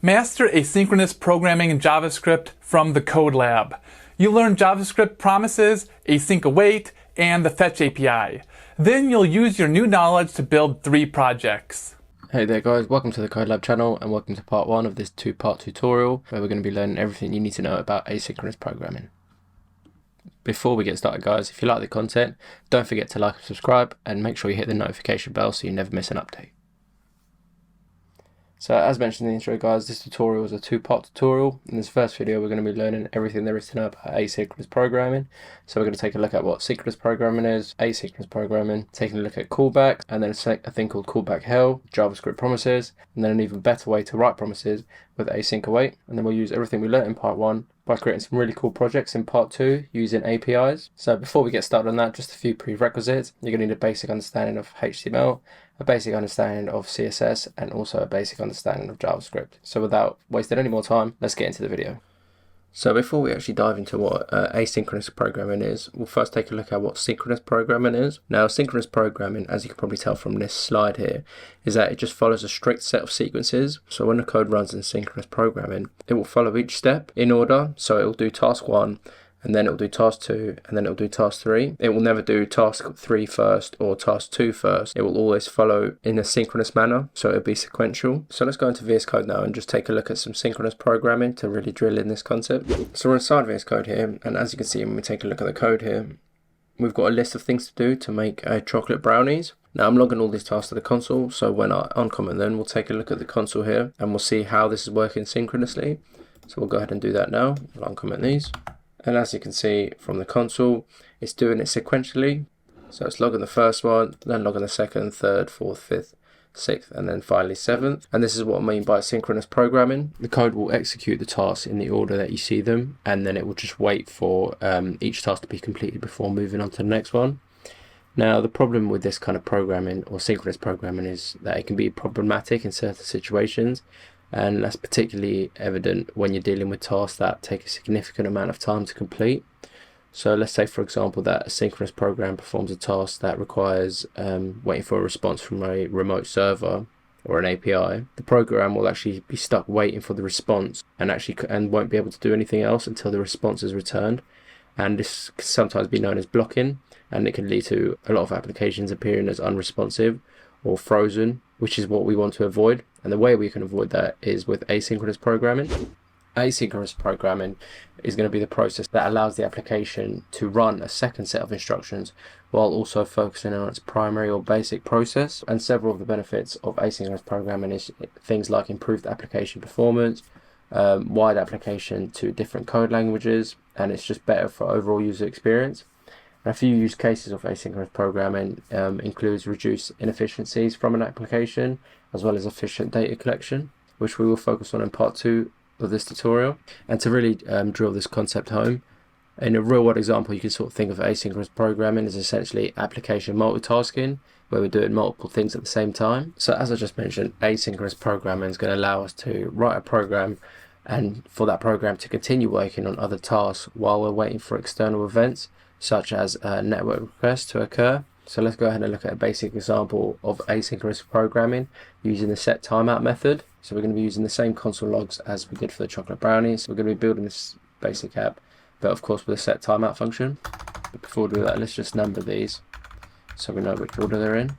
Master asynchronous programming in JavaScript from the Code Lab. You learn JavaScript promises, async await, and the fetch API. Then you'll use your new knowledge to build 3 projects. Hey there guys, welcome to the Code Lab channel and welcome to part 1 of this 2-part tutorial where we're going to be learning everything you need to know about asynchronous programming. Before we get started guys, if you like the content, don't forget to like and subscribe and make sure you hit the notification bell so you never miss an update. So as mentioned in the intro guys, this tutorial is a 2-part tutorial. In this first video we're going to be learning everything there is to know about asynchronous programming. So we're going to take a look at what synchronous programming is, asynchronous programming, taking a look at callbacks, and then a thing called callback hell, JavaScript promises, and then an even better way to write promises with async await. And then we'll use everything we learned in part 1 by creating some really cool projects in part 2 using APIs. So before we get started on that, just a few prerequisites. You're going to need a basic understanding of HTML, a basic understanding of CSS, and also a basic understanding of JavaScript. So without wasting any more time, let's get into the video. So before we actually dive into what asynchronous programming is, we'll first take a look at what synchronous programming is. Now synchronous programming, as you can probably tell from this slide here, is that it just follows a strict set of sequences. So when the code runs in synchronous programming, it will follow each step in order. So it will do task 1, and then it will do task 2, and then it will do task 3. It will never do task 3 first or task 2 first. It will always follow in a synchronous manner, so it'll be sequential. So let's go into VS Code now and just take a look at some synchronous programming to really drill in this concept. So we're inside VS Code here, and as you can see when we take a look at the code here, we've got a list of things to do to make chocolate brownies. Now I'm logging all these tasks to the console, so when I uncomment them, we'll take a look at the console here, and we'll see how this is working synchronously. So we'll go ahead and do that now. We'll uncomment these. And as you can see from the console, it's doing it sequentially. So it's logging the first one, then logging the second, third, fourth, fifth, sixth, and then finally 7th. And this is what I mean by synchronous programming. The code will execute the tasks in the order that you see them, and then it will just wait for each task to be completed before moving on to the next one. Now the problem with this kind of programming or synchronous programming is that it can be problematic in certain situations. And that's particularly evident when you're dealing with tasks that take a significant amount of time to complete. So let's say, for example, that a synchronous program performs a task that requires waiting for a response from a remote server or an API. The program will actually be stuck waiting for the response and won't be able to do anything else until the response is returned. And this can sometimes be known as blocking, and it can lead to a lot of applications appearing as unresponsive or frozen, which is what we want to avoid. And the way we can avoid that is with asynchronous programming. Asynchronous programming is going to be the process that allows the application to run a second set of instructions while also focusing on its primary or basic process. And several of the benefits of asynchronous programming is things like improved application performance, wide application to different code languages, and it's just better for overall user experience. A few use cases of asynchronous programming includes reduced inefficiencies from an application, as well as efficient data collection, which we will focus on in part 2 of this tutorial. And to really drill this concept home, in a real world example, you can sort of think of asynchronous programming as essentially application multitasking, where we're doing multiple things at the same time. So as I just mentioned, asynchronous programming is going to allow us to write a program and for that program to continue working on other tasks while we're waiting for external events, such as a network request to occur. So let's go ahead and look at a basic example of asynchronous programming using the set timeout method. So we're going to be using the same console logs as we did for the chocolate brownies. We're going to be building this basic app, but of course with a set timeout function. But before we do that, let's just number these so we know which order they're in.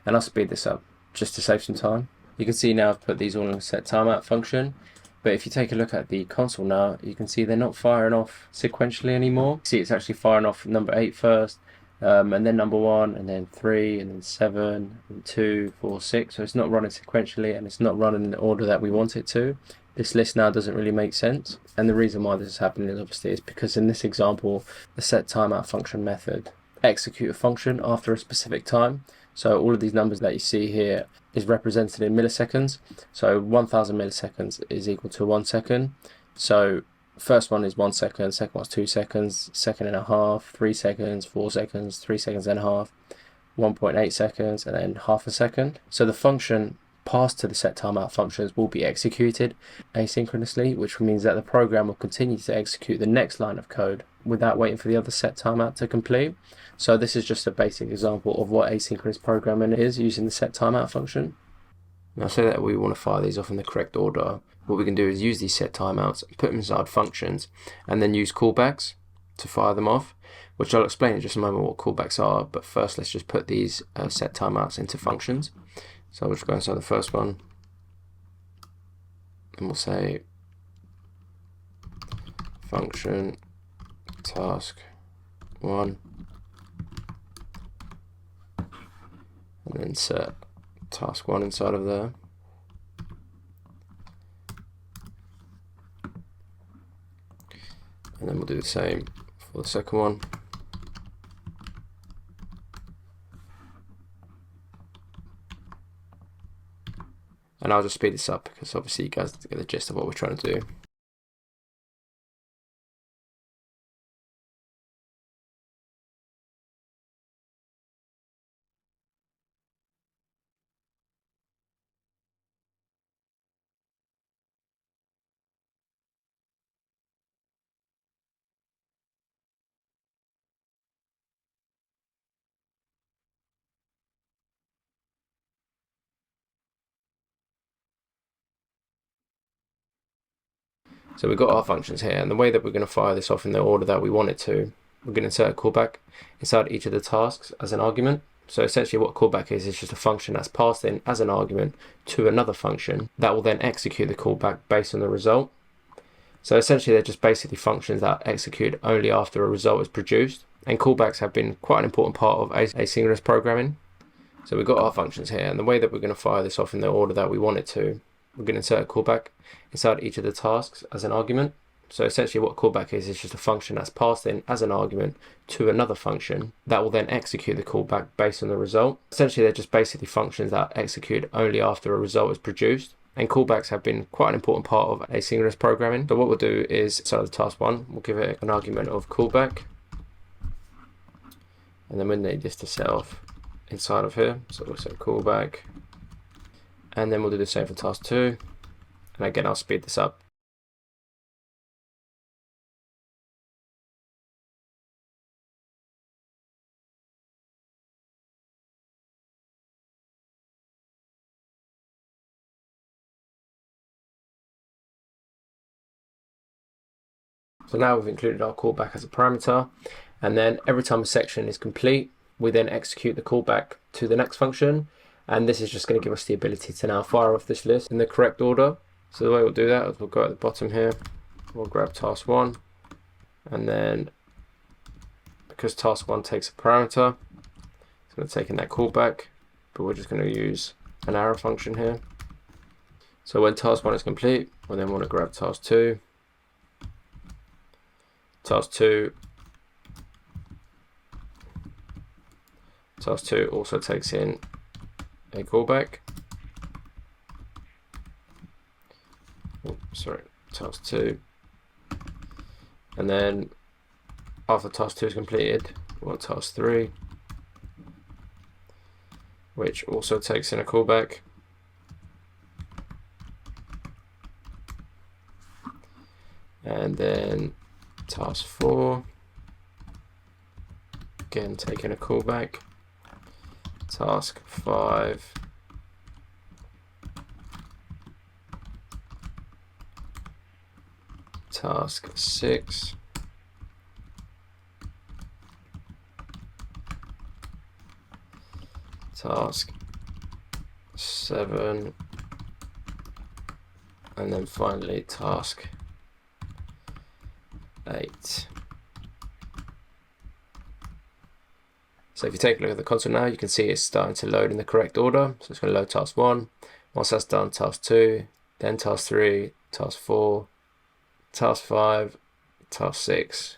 And I'll speed this up just to save some time. You can see now I've put these all in a set timeout function, but if you take a look at the console now, you can see they're not firing off sequentially anymore. See, it's actually firing off number 8 first, and then number 1, and then 3, and then 7, and 2, 4, 6. So it's not running sequentially, and it's not running in the order that we want it to. This list now doesn't really make sense. And the reason why this is happening is obviously is because in this example, the set timeout function method execute a function after a specific time. So all of these numbers that you see here is represented in milliseconds. So 1000 milliseconds is equal to 1 second. So first one is 1 second, second one's 2 seconds, second and a half, 3 seconds, 4 seconds, 3 seconds and a half, 1.8 seconds, and then half a second. So the function passed to the set timeout functions will be executed asynchronously, which means that the program will continue to execute the next line of code without waiting for the other set timeout to complete. So this is just a basic example of what asynchronous programming is using the set timeout function. Now, say that we want to fire these off in the correct order. What we can do is use these set timeouts, put them inside functions, and then use callbacks to fire them off, which I'll explain in just a moment what callbacks are. But first, let's just put these set timeouts into functions. So we'll just go inside the first one, and we'll say function task 1, and then set task 1 inside of there. And then we'll do the same for the second one. And I'll just speed this up because obviously you guys get the gist of what we're trying to do. So we've got our functions here, and the way that we're going to fire this off in the order that we want it to, we're going to insert a callback inside each of the tasks as an argument. So essentially what callback is just a function that's passed in as an argument to another function that will then execute the callback based on the result. So essentially they're just basically functions that execute only after a result is produced, and callbacks have been quite an important part of asynchronous programming. So we've got our functions here, and the way that we're going to fire this off in the order that we want it to, we're going to insert a callback inside each of the tasks as an argument. So essentially what callback is just a function that's passed in as an argument to another function that will then execute the callback based on the result. Essentially they're just basically functions that execute only after a result is produced, and callbacks have been quite an important part of asynchronous programming. So what we'll do is, inside of task 1, we'll give it an argument of callback, and then we need this to set off inside of here. So we'll set callback, and then we'll do the same for task 2. And again, I'll speed this up. So now we've included our callback as a parameter, and then every time a section is complete, we then execute the callback to the next function, and this is just going to give us the ability to now fire off this list in the correct order. So the way we'll do that is we'll go at the bottom here, we'll grab task 1, and then because task 1 takes a parameter, it's going to take in that callback, but we're just going to use an arrow function here. So when task 1 is complete, we'll then want to grab task 2. Task 2 also takes in a callback. Task 2. And then after task 2 is completed, we want task 3, which also takes in a callback. And then task 4, again taking a callback. Task 5, task 6, task 7, and then finally task 8. So if you take a look at the console now, you can see it's starting to load in the correct order. So it's going to load task 1. Once that's done, task 2, then task 3, task 4, task 5, task 6,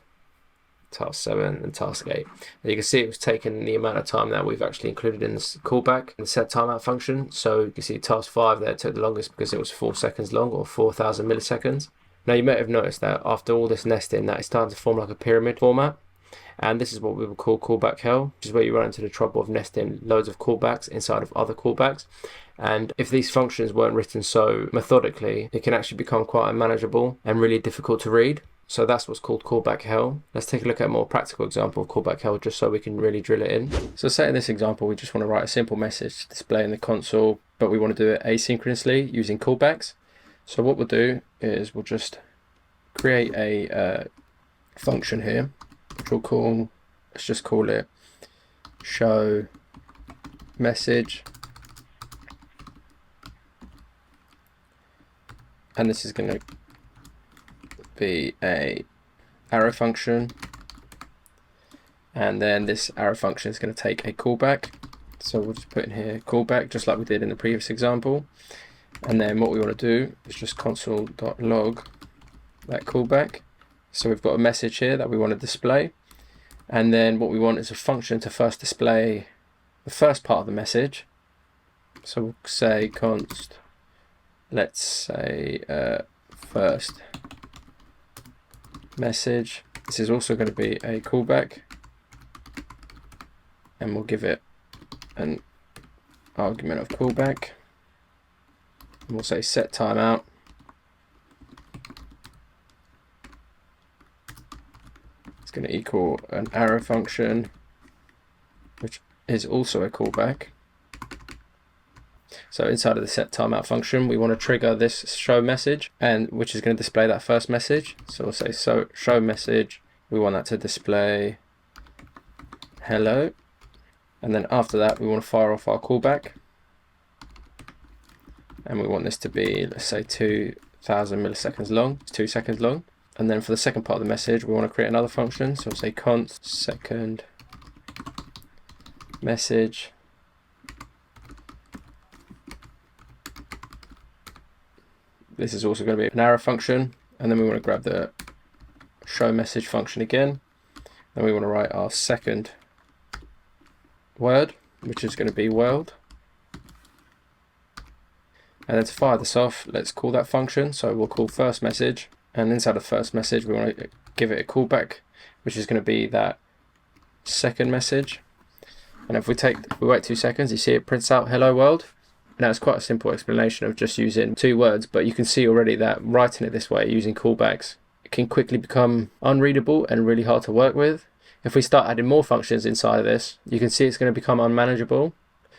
task 7, and task 8. And you can see it was taking the amount of time that we've actually included in this callback in the set timeout function. So you can see task 5 there took the longest because it was 4 seconds long, or 4,000 milliseconds. Now you may have noticed that after all this nesting that it's starting to form like a pyramid format. And this is what we will call callback hell, which is where you run into the trouble of nesting loads of callbacks inside of other callbacks. And if these functions weren't written so methodically, it can actually become quite unmanageable and really difficult to read. So that's what's called callback hell. Let's take a look at a more practical example of callback hell, just so we can really drill it in. So say in this example, we just want to write a simple message to display in the console, but we want to do it asynchronously using callbacks. So what we'll do is we'll just create a function here, which we'll call, let's just call it show message. And this is going to be a arrow function, and then this arrow function is going to take a callback. So we'll just put in here callback, just like we did in the previous example. And then what we want to do is just console.log that callback. So we've got a message here that we want to display, and then what we want is a function to first display the first part of the message. So we'll say const, let's say first message. This is also going to be a callback, and we'll give it an argument of callback, and we'll say set timeout. It's going to equal an arrow function, which is also a callback. So inside of the set timeout function, we want to trigger this show message, and which is going to display that first message. So we'll say show message. We want that to display hello, and then after that we want to fire off our callback, and we want this to be, let's say, 2000 milliseconds long. It's 2 seconds long. And then for the second part of the message, we want to create another function. So we'll say const second message. This is also going to be an arrow function, and then we want to grab the show message function again. Then we want to write our second word, which is going to be world. And then to fire this off, let's call that function. So we'll call first message, and inside of first message, we want to give it a callback, which is going to be that second message. And if we wait 2 seconds, you see it prints out hello world. Now it's quite a simple explanation of just using 2 words, but you can see already that writing it this way using callbacks, it can quickly become unreadable and really hard to work with. If we start adding more functions inside of this, you can see it's going to become unmanageable.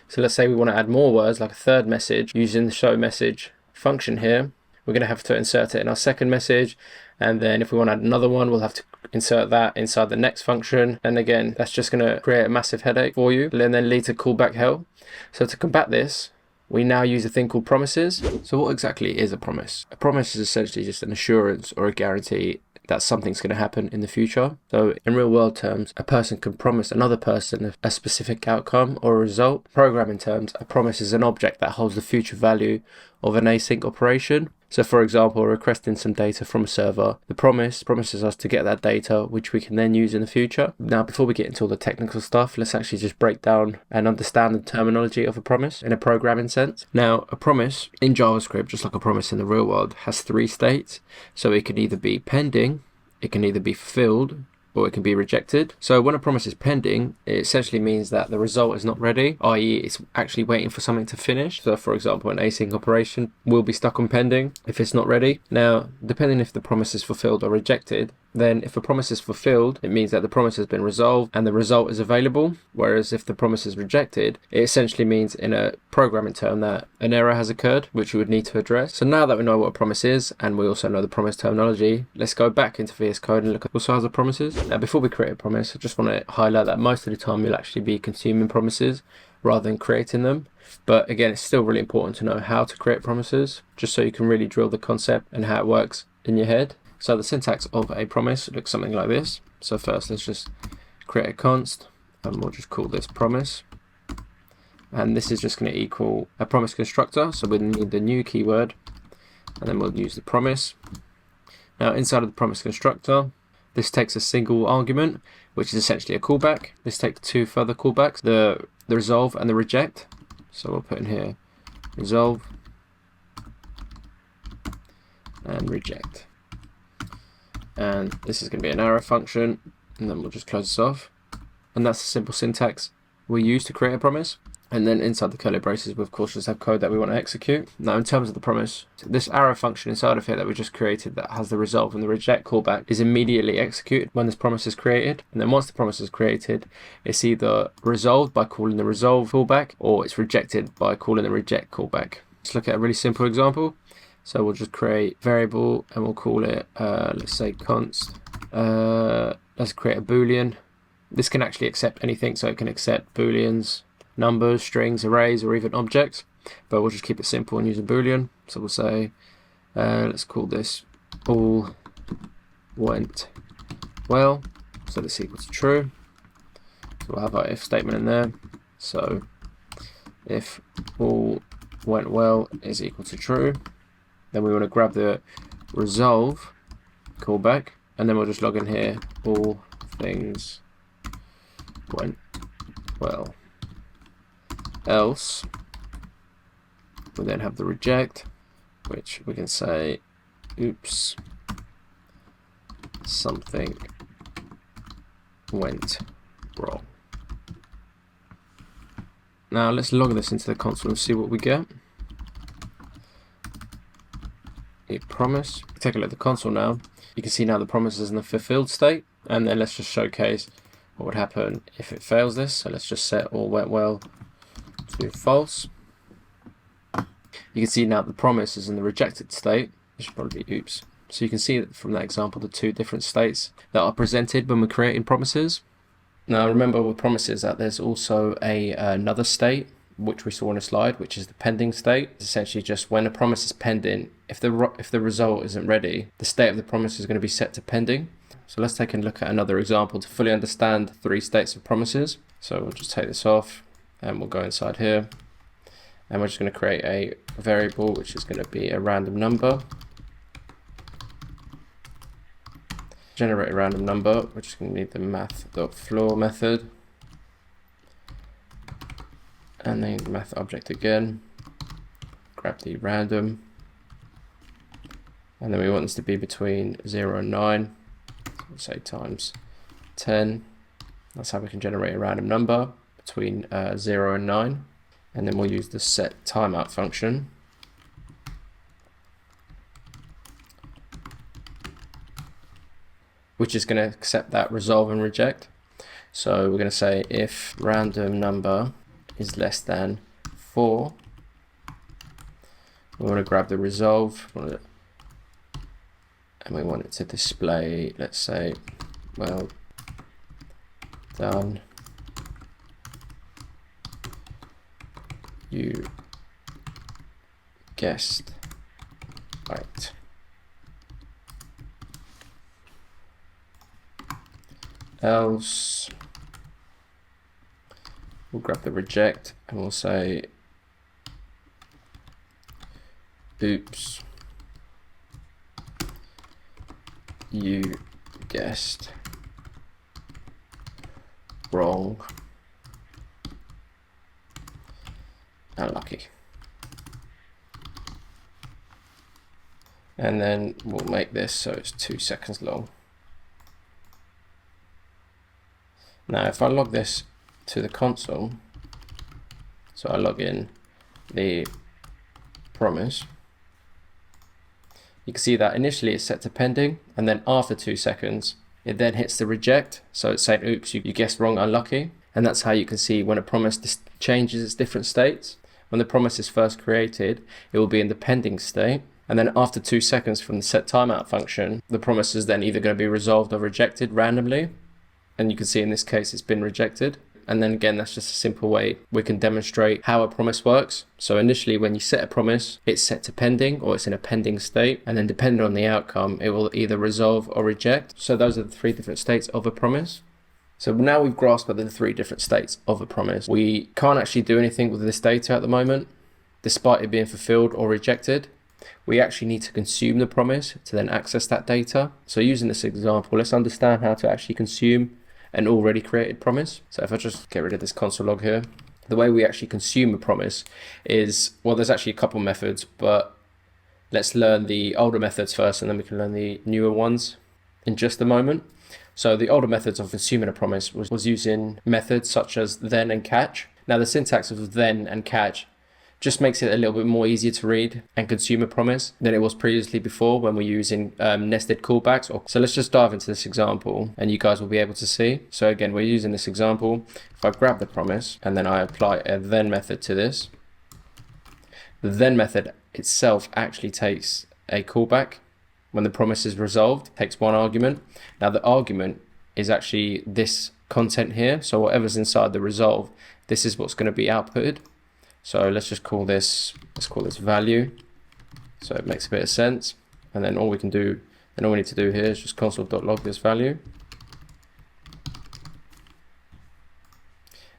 So let's say we want to add more words, like a third message, using the show message function here. We're going to have to insert it in our second message, and then if we want to add another one, we'll have to insert that inside the next function. And again, that's just going to create a massive headache for you and then lead to callback hell. So to combat this, we now use a thing called promises. So what exactly is a promise? A promise is essentially just an assurance or a guarantee that something's going to happen in the future. So in real world terms, a person can promise another person a specific outcome or a result. Programming terms, a promise is an object that holds the future value of an async operation. So for example, requesting some data from a server, the promises us to get that data, which we can then use in the future. Now, before we get into all the technical stuff, let's actually just break down and understand the terminology of a promise in a programming sense. Now, a promise in JavaScript, just like a promise in the real world, has 3 states. So it can either be pending, it can either be fulfilled, or it can be rejected. So when a promise is pending, it essentially means that the result is not ready, i.e. it's actually waiting for something to finish. So for example, an async operation will be stuck on pending if it's not ready. Now, depending if the promise is fulfilled or rejected, then if a promise is fulfilled, it means that the promise has been resolved and the result is available. Whereas if the promise is rejected, it essentially means in a programming term that an error has occurred, which we would need to address. So now that we know what a promise is, and we also know the promise terminology, let's go back into VS Code and look at all sides of promises. Now, before we create a promise, I just want to highlight that most of the time you'll actually be consuming promises rather than creating them. But again, it's still really important to know how to create promises, just so you can really drill the concept and how it works in your head. So the syntax of a promise looks something like this. So first, let's just create a const, and we'll just call this promise. And this is just going to equal a promise constructor. So we need the new keyword, and then we'll use the promise. Now inside of the promise constructor, this takes a single argument, which is essentially a callback. This takes 2 further callbacks, the resolve and the reject. So we'll put in here resolve and reject. And this is going to be an arrow function, and then we'll just close this off. And that's the simple syntax we use to create a promise. And then inside the curly braces, we of course just have code that we want to execute. Now in terms of the promise, this arrow function inside of here that we just created that has the resolve and the reject callback is immediately executed when this promise is created. And then once the promise is created, it's either resolved by calling the resolve callback, or it's rejected by calling the reject callback. Let's look at a really simple example. So we'll just create variable and we'll call it, let's say const. Let's create a boolean. This can actually accept anything, so it can accept booleans, numbers, strings, arrays, or even objects, but we'll just keep it simple and use a boolean. So we'll say, let's call this all went well, so this equals true. So we'll have our if statement in there. So if all went well is equal to true, then we want to grab the resolve callback, and then we'll just log in here, all things went well. Else, we then have the reject, which we can say, oops, something went wrong. Now let's log this into the console and see what we get. A promise. Take a look at the console now. You can see now the promise is in the fulfilled state, and then let's just showcase what would happen if it fails this. So let's just set all went well to false. You can see now the promise is in the rejected state. It should probably be oops. So you can see from that example the two different states that are presented when we're creating promises. Now remember with promises that there's also another state which we saw on a slide, which is the pending state. It's essentially just when a promise is pending, if the result isn't ready, the state of the promise is going to be set to pending. So let's take a look at another example to fully understand the three states of promises. So we'll just take this off and we'll go inside here, and we're just going to create a variable which is going to be a random number. Generate a random number, which is going to need the math.floor method, and then the math object again. Grab the random, and then we want this to be between 0 and 9. So we'll say times 10. That's how we can generate a random number between 0 and 9. And then we'll use the set timeout function, which is going to accept that resolve and reject. So we're going to say if random number is less than 4, we want to grab the resolve, and we want it to display, let's say, well done, you guessed right. Else, we'll grab the reject and we'll say oops, you guessed wrong, unlucky. And then we'll make this so it's 2 seconds long. Now if I log this to the console, so I log in the promise, you can see that initially it's set to pending, and then after 2 seconds it then hits the reject, so it's saying oops, you guessed wrong, unlucky. And that's how you can see when a promise changes its different states. When the promise is first created, it will be in the pending state, and then after 2 seconds from the set timeout function, the promise is then either going to be resolved or rejected randomly. And you can see in this case it's been rejected. And then again, that's just a simple way we can demonstrate how a promise works. So initially when you set a promise, it's set to pending, or it's in a pending state, and then depending on the outcome, it will either resolve or reject. So those are the 3 different states of a promise. So now we've grasped the 3 different states of a promise. We can't actually do anything with this data at the moment, despite it being fulfilled or rejected. We actually need to consume the promise to then access that data. So using this example, let's understand how to actually consume an already created promise. So if I just get rid of this console log here, the way we actually consume a promise is, well, there's actually a couple methods, but let's learn the older methods first and then we can learn the newer ones. in just a moment. So the older methods of consuming a promise was using methods such as then and catch. Now the syntax of then and catch just makes it a little bit more easier to read and consume a promise than it was previously before when we're using nested callbacks. So let's just dive into this example and you guys will be able to see. So again, we're using this example. If I grab the promise and then I apply a then method to this, the then method itself actually takes a callback when the promise is resolved. It takes one argument. Now the argument is actually this content here. So whatever's inside the resolve, this is what's going to be outputted. So let's just call this, value. So it makes a bit of sense. And then all we need to do here is just console.log this value.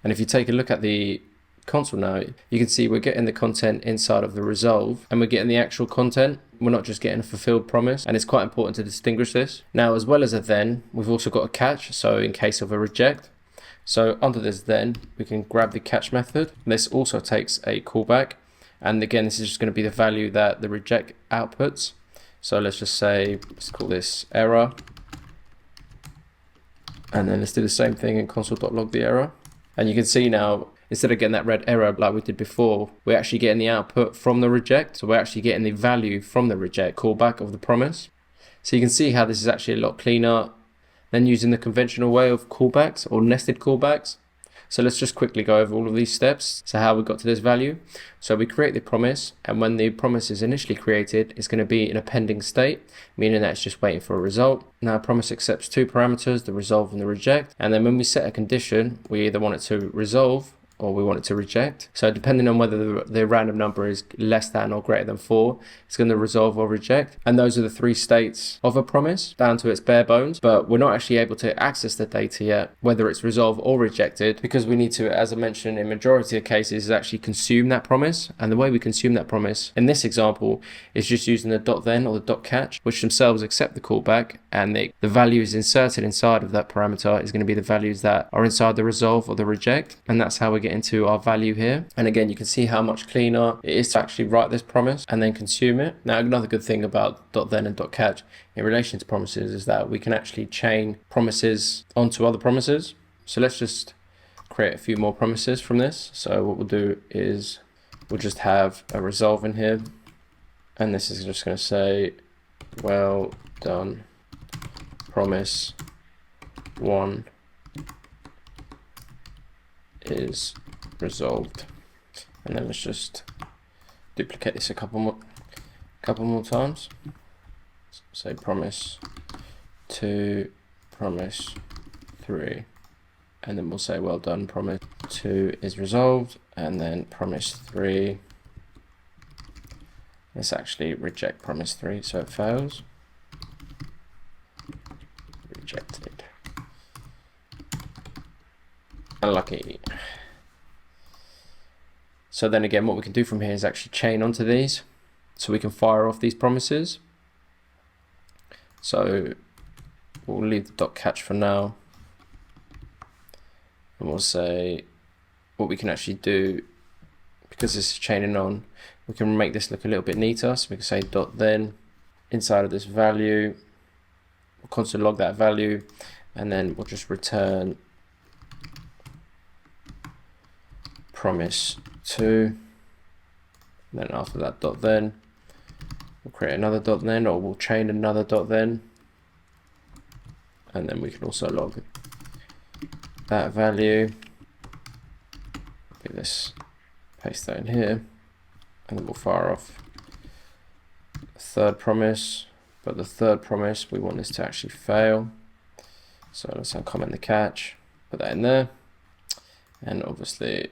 And if you take a look at the console now, you can see we're getting the content inside of the resolve and we're getting the actual content. We're not just getting a fulfilled promise, and it's quite important to distinguish this. Now, as well as a then, we've also got a catch. So in case of a reject, so under this then, we can grab the catch method. This also takes a callback. And again, this is just going to be the value that the reject outputs. So let's just say, let's call this error. And then let's do the same thing in console.log the error. And you can see now, instead of getting that red error like we did before, we're actually getting the output from the reject. So we're actually getting the value from the reject callback of the promise. So you can see how this is actually a lot cleaner than using the conventional way of callbacks or nested callbacks. So let's just quickly go over all of these steps. So how we got to this value. So we create the promise, and when the promise is initially created, it's going to be in a pending state, meaning that it's just waiting for a result. Now promise accepts two parameters, the resolve and the reject. And then when we set a condition, we either want it to resolve or we want it to reject. So depending on whether the random number is less than or greater than 4, it's going to resolve or reject. And those are the three states of a promise down to its bare bones, but we're not actually able to access the data yet, whether it's resolved or rejected, because we need to, as I mentioned, in majority of cases, is actually consume that promise. And the way we consume that promise in this example is just using the .then or the .catch, which themselves accept the callback, and the values inserted inside of that parameter is going to be the values that are inside the resolve or the reject. And that's how we get into our value here. And again, you can see how much cleaner it is to actually write this promise and then consume it. Now, another good thing about .then and .catch in relation to promises is that we can actually chain promises onto other promises. So let's just create a few more promises from this. So what we'll do is we'll just have a resolve in here, and this is just going to say, well done, promise 1 is resolved. And then let's just duplicate this a couple more times. Say promise 2, promise 3, and then we'll say well done, promise 2 is resolved, and then promise 3. Let's actually reject promise 3 so it fails. Rejected. Unlucky. So then again, what we can do from here is actually chain onto these, so we can fire off these promises. So we'll leave the .catch for now, and we'll say what we can actually do, because this is chaining on, we can make this look a little bit neater. So we can say .then inside of this value, we'll console log that value, and then we'll just return promise 2. And then after that .then, we'll create another .then, or we'll chain another .then, and then we can also log that value. Give this, paste that in here, and then we'll fire off the third promise. But the third promise, we want this to actually fail. So let's uncomment the catch, put that in there, and obviously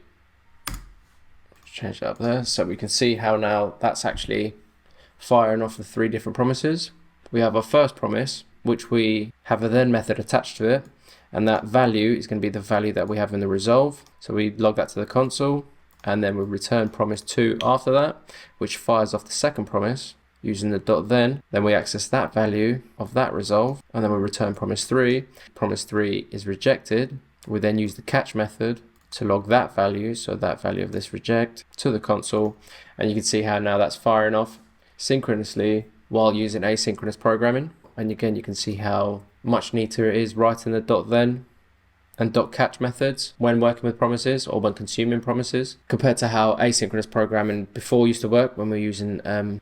change that up there. So we can see how now that's actually firing off the 3 different promises. We have our first promise, which we have a then method attached to it, and that value is going to be the value that we have in the resolve. So we log that to the console, and then we return promise 2 after that, which fires off the second promise using the .then. Then we access that value of that resolve, and then we return promise 3. Promise 3 is rejected. We then use the catch method to log that value, so that value of this reject, to the console, and you can see how now that's firing off synchronously while using asynchronous programming. And again, you can see how much neater it is writing the .then and .catch methods when working with promises or when consuming promises, compared to how asynchronous programming before used to work when we're using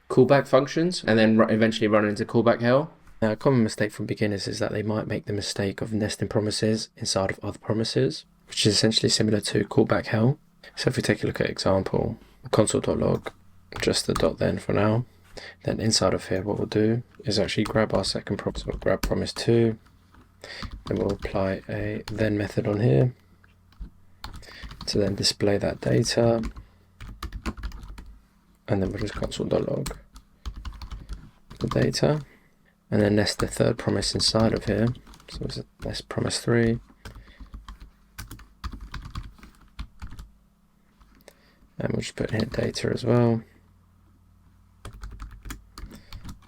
callback functions and then eventually running into callback hell. Now, a common mistake from beginners is that they might make the mistake of nesting promises inside of other promises, which is essentially similar to callback hell. So if we take a look at example, console.log, just the .then for now, then inside of here what we'll do is actually grab our second promise. So we'll grab promise2, then we'll apply a then method on here to then display that data, and then we'll just console.log the data, and then nest the third promise inside of here. So let's promise3, and we'll just put in here data as well,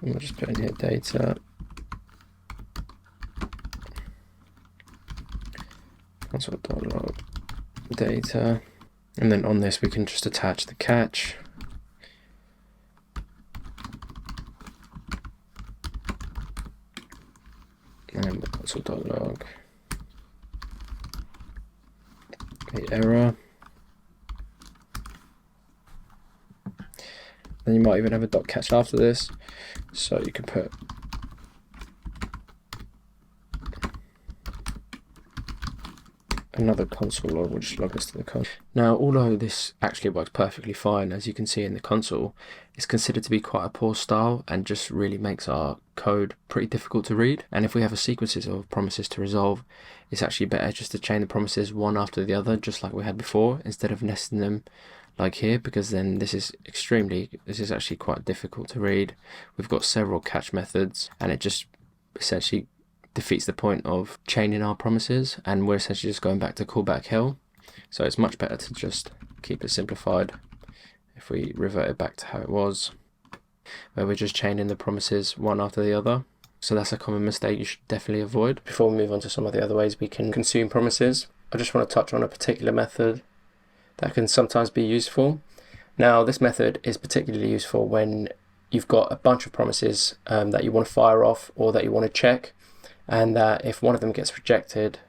and we'll just put in here data, console.log data, and then on this we can just attach the catch, and then console.log the error. Then you might even have a .catch after this, so you can put another console log, will just log us to the console. Now, although this actually works perfectly fine, as you can see in the console, it's considered to be quite a poor style and just really makes our code pretty difficult to read. And if we have a sequences of promises to resolve, it's actually better just to chain the promises one after the other, just like we had before, instead of nesting them like here, because then this is actually quite difficult to read. We've got several catch methods, and it just essentially defeats the point of chaining our promises, and we're essentially just going back to callback hell. So it's much better to just keep it simplified if we revert it back to how it was, where we're just chaining the promises one after the other. So that's a common mistake you should definitely avoid. Before we move on to some of the other ways we can consume promises, I just want to touch on a particular method that can sometimes be useful. Now, this method is particularly useful when you've got a bunch of promises that you want to fire off or that you want to check, and that if one of them gets rejected,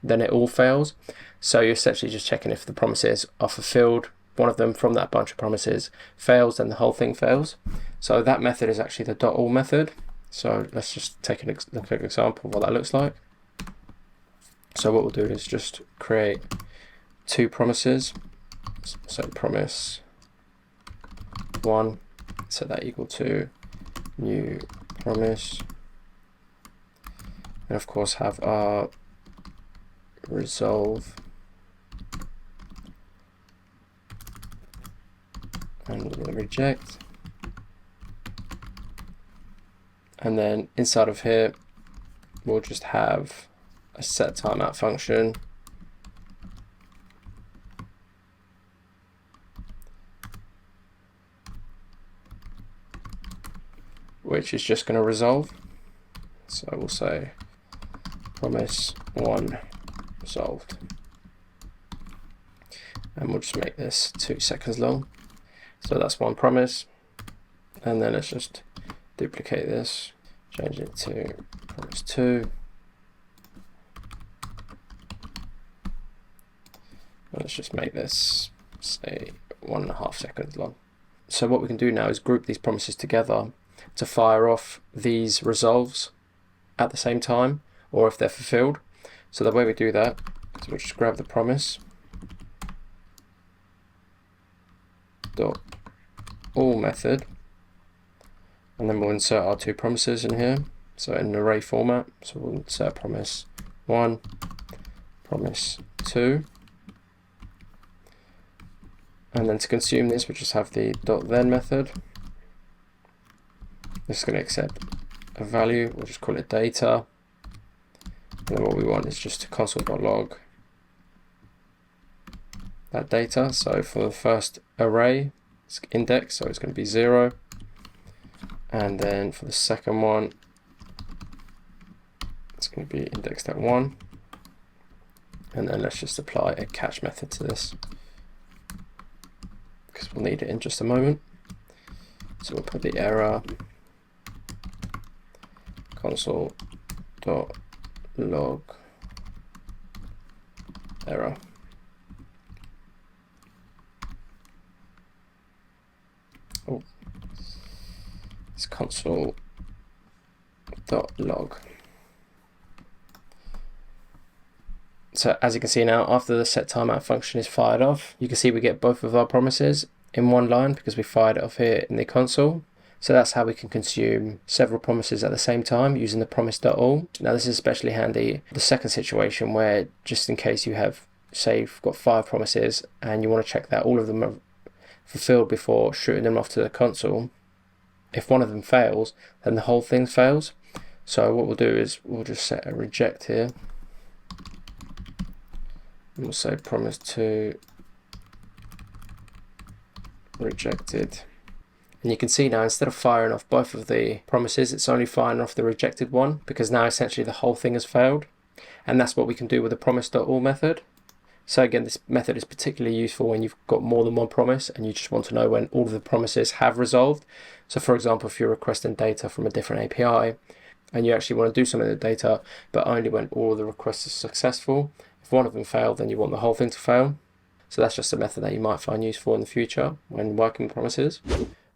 then it all fails. So you're essentially just checking if the promises are fulfilled. One of them from that bunch of promises fails, then the whole thing fails. So that method is actually the .all method. So let's just take a look at an example of what that looks like. So what we'll do is just create two promises. So promise 1, set that equal to new promise, and of course have our resolve and we'll reject, and then inside of here we'll just have a set timeout function which is just going to resolve. So we'll say promise 1 resolved, and we'll just make this 2 seconds long. So that's one promise, and then let's just duplicate this, change it to promise 2, and let's just make this say 1.5 seconds long. So what we can do now is group these promises together to fire off these resolves at the same time, or if they're fulfilled. So the way we do that is we'll just grab the promise .all method, and then we'll insert our two promises in here, so in an array format. So we'll insert promise 1, promise 2, and then to consume this we just have the .then method. This is going to accept a value, we'll just call it data, and then what we want is just to console.log that data. So for the first array, it's index, so it's going to be 0, and then for the second one it's going to be indexed at 1, and then let's just apply a catch method to this because we'll need it in just a moment. So we'll put the error console.log error. Oh, it's console.log. So as you can see now, after the set timeout function is fired off, you can see we get both of our promises in one line because we fired it off here in the console. So that's how we can consume several promises at the same time using the Promise.All. Now this is especially handy the second situation where, just in case you have, say you've got 5 promises and you want to check that all of them are fulfilled before shooting them off to the console. If one of them fails, then the whole thing fails. So what we'll do is we'll just set a reject here. We'll say promise to rejected. And you can see now, instead of firing off both of the promises, it's only firing off the rejected one, because now essentially the whole thing has failed. And that's what we can do with the Promise.All method. So again, this method is particularly useful when you've got more than one promise and you just want to know when all of the promises have resolved. So for example, if you're requesting data from a different API and you actually want to do something with the data, but only when all of the requests are successful. If one of them failed, then you want the whole thing to fail. So that's just a method that you might find useful in the future when working with promises.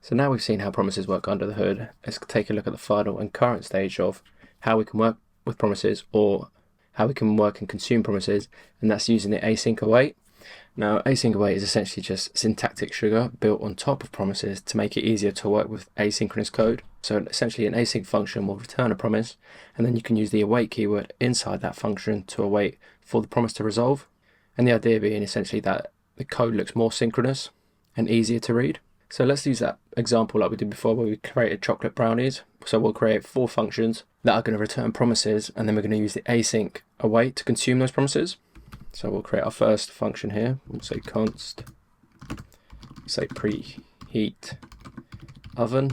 So now we've seen how promises work under the hood, let's take a look at the final and current stage of how we can work with promises, or how we can work and consume promises, and that's using the async await. Now async await is essentially just syntactic sugar built on top of promises to make it easier to work with asynchronous code. So essentially an async function will return a promise, and then you can use the await keyword inside that function to await for the promise to resolve. And the idea being essentially that the code looks more synchronous and easier to read. So let's use that example like we did before where we created chocolate brownies. So we'll create 4 functions that are going to return promises, and then we're going to use the async await to consume those promises. So we'll create our first function here. We'll say const, say preheat oven,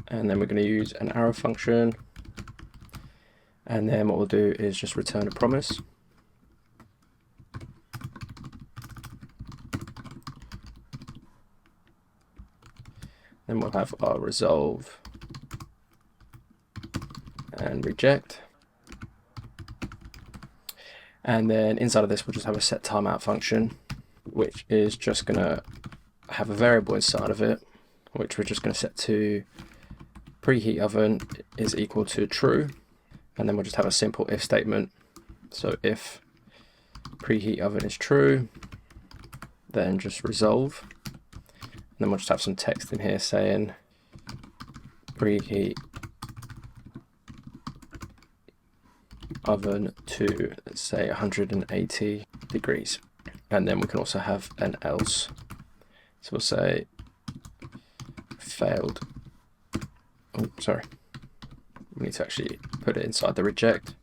and then we're going to use an arrow function, and then what we'll do is just return a promise. Then we'll have our resolve and reject. And then inside of this, we'll just have a set timeout function, which is just going to have a variable inside of it, which we're just going to set to preheat oven is equal to true. And then we'll just have a simple if statement. So if preheat oven is true, then just resolve. And then we'll just have some text in here saying preheat oven to, let's say, 180 degrees. And then we can also have an else. So we'll say failed. Oh, sorry. We need to actually put it inside the reject.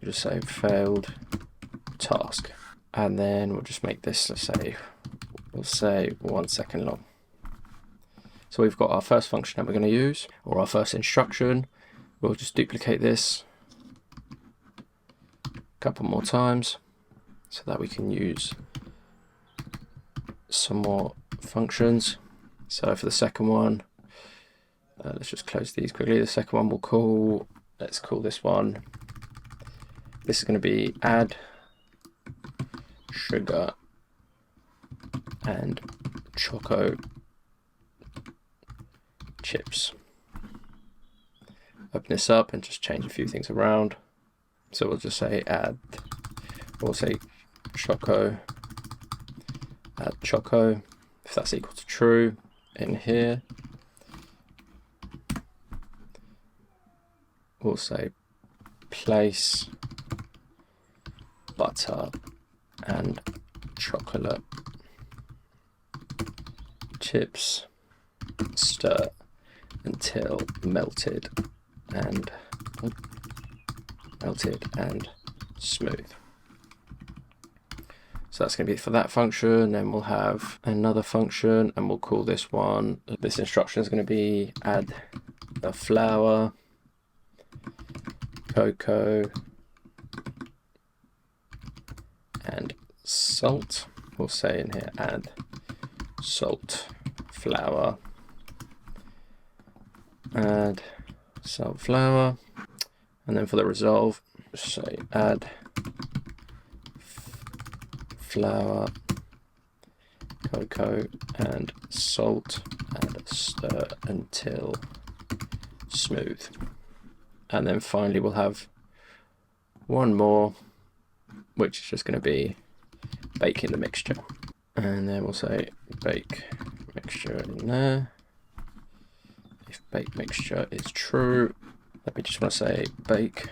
We'll just say failed task. And then we'll just make this, let's say, we'll say 1 second long. So we've got our first function that we're going to use, or our first instruction. We'll just duplicate this a couple more times so that we can use some more functions. So for the second one, let's just close these quickly. The second one we'll call, let's call this one, this is going to be add sugar and choco chips. Open this up and just change a few things around. So we'll just say add, we'll say choco, add choco, if that's equal to true in here. We'll say place butter and chocolate chips, stir until melted and smooth. So that's going to be for that function. Then we'll have another function and we'll call this one, this instruction is going to be add the flour, cocoa and salt. We'll say in here add salt, flour, add salt flour, and then for the resolve, say add flour, cocoa, and salt, and stir until smooth. And then finally we'll have one more, which is just going to be baking the mixture. And then we'll say bake mixture in there. If bake mixture is true, let me just want to say bake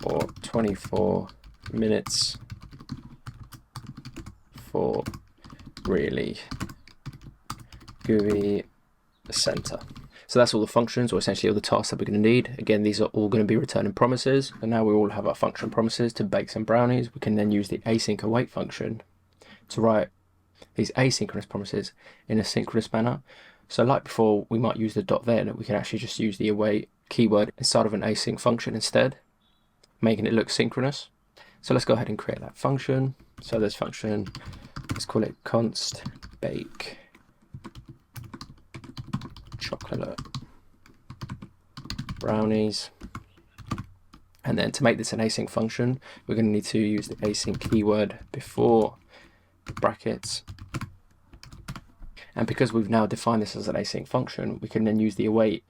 for 24 minutes for really gooey center. So that's all the functions, or essentially all the tasks that we're going to need. Again, these are all going to be returning promises. And now we all have our function promises to bake some brownies. We can then use the async await function to write these asynchronous promises in a synchronous manner. So like before, we might use the dot then, we can actually just use the await keyword inside of an async function instead, making it look synchronous. So let's go ahead and create that function. So this function, let's call it const bake chocolate brownies. And then to make this an async function, we're going to need to use the async keyword before brackets. And because we've now defined this as an async function, we can then use the await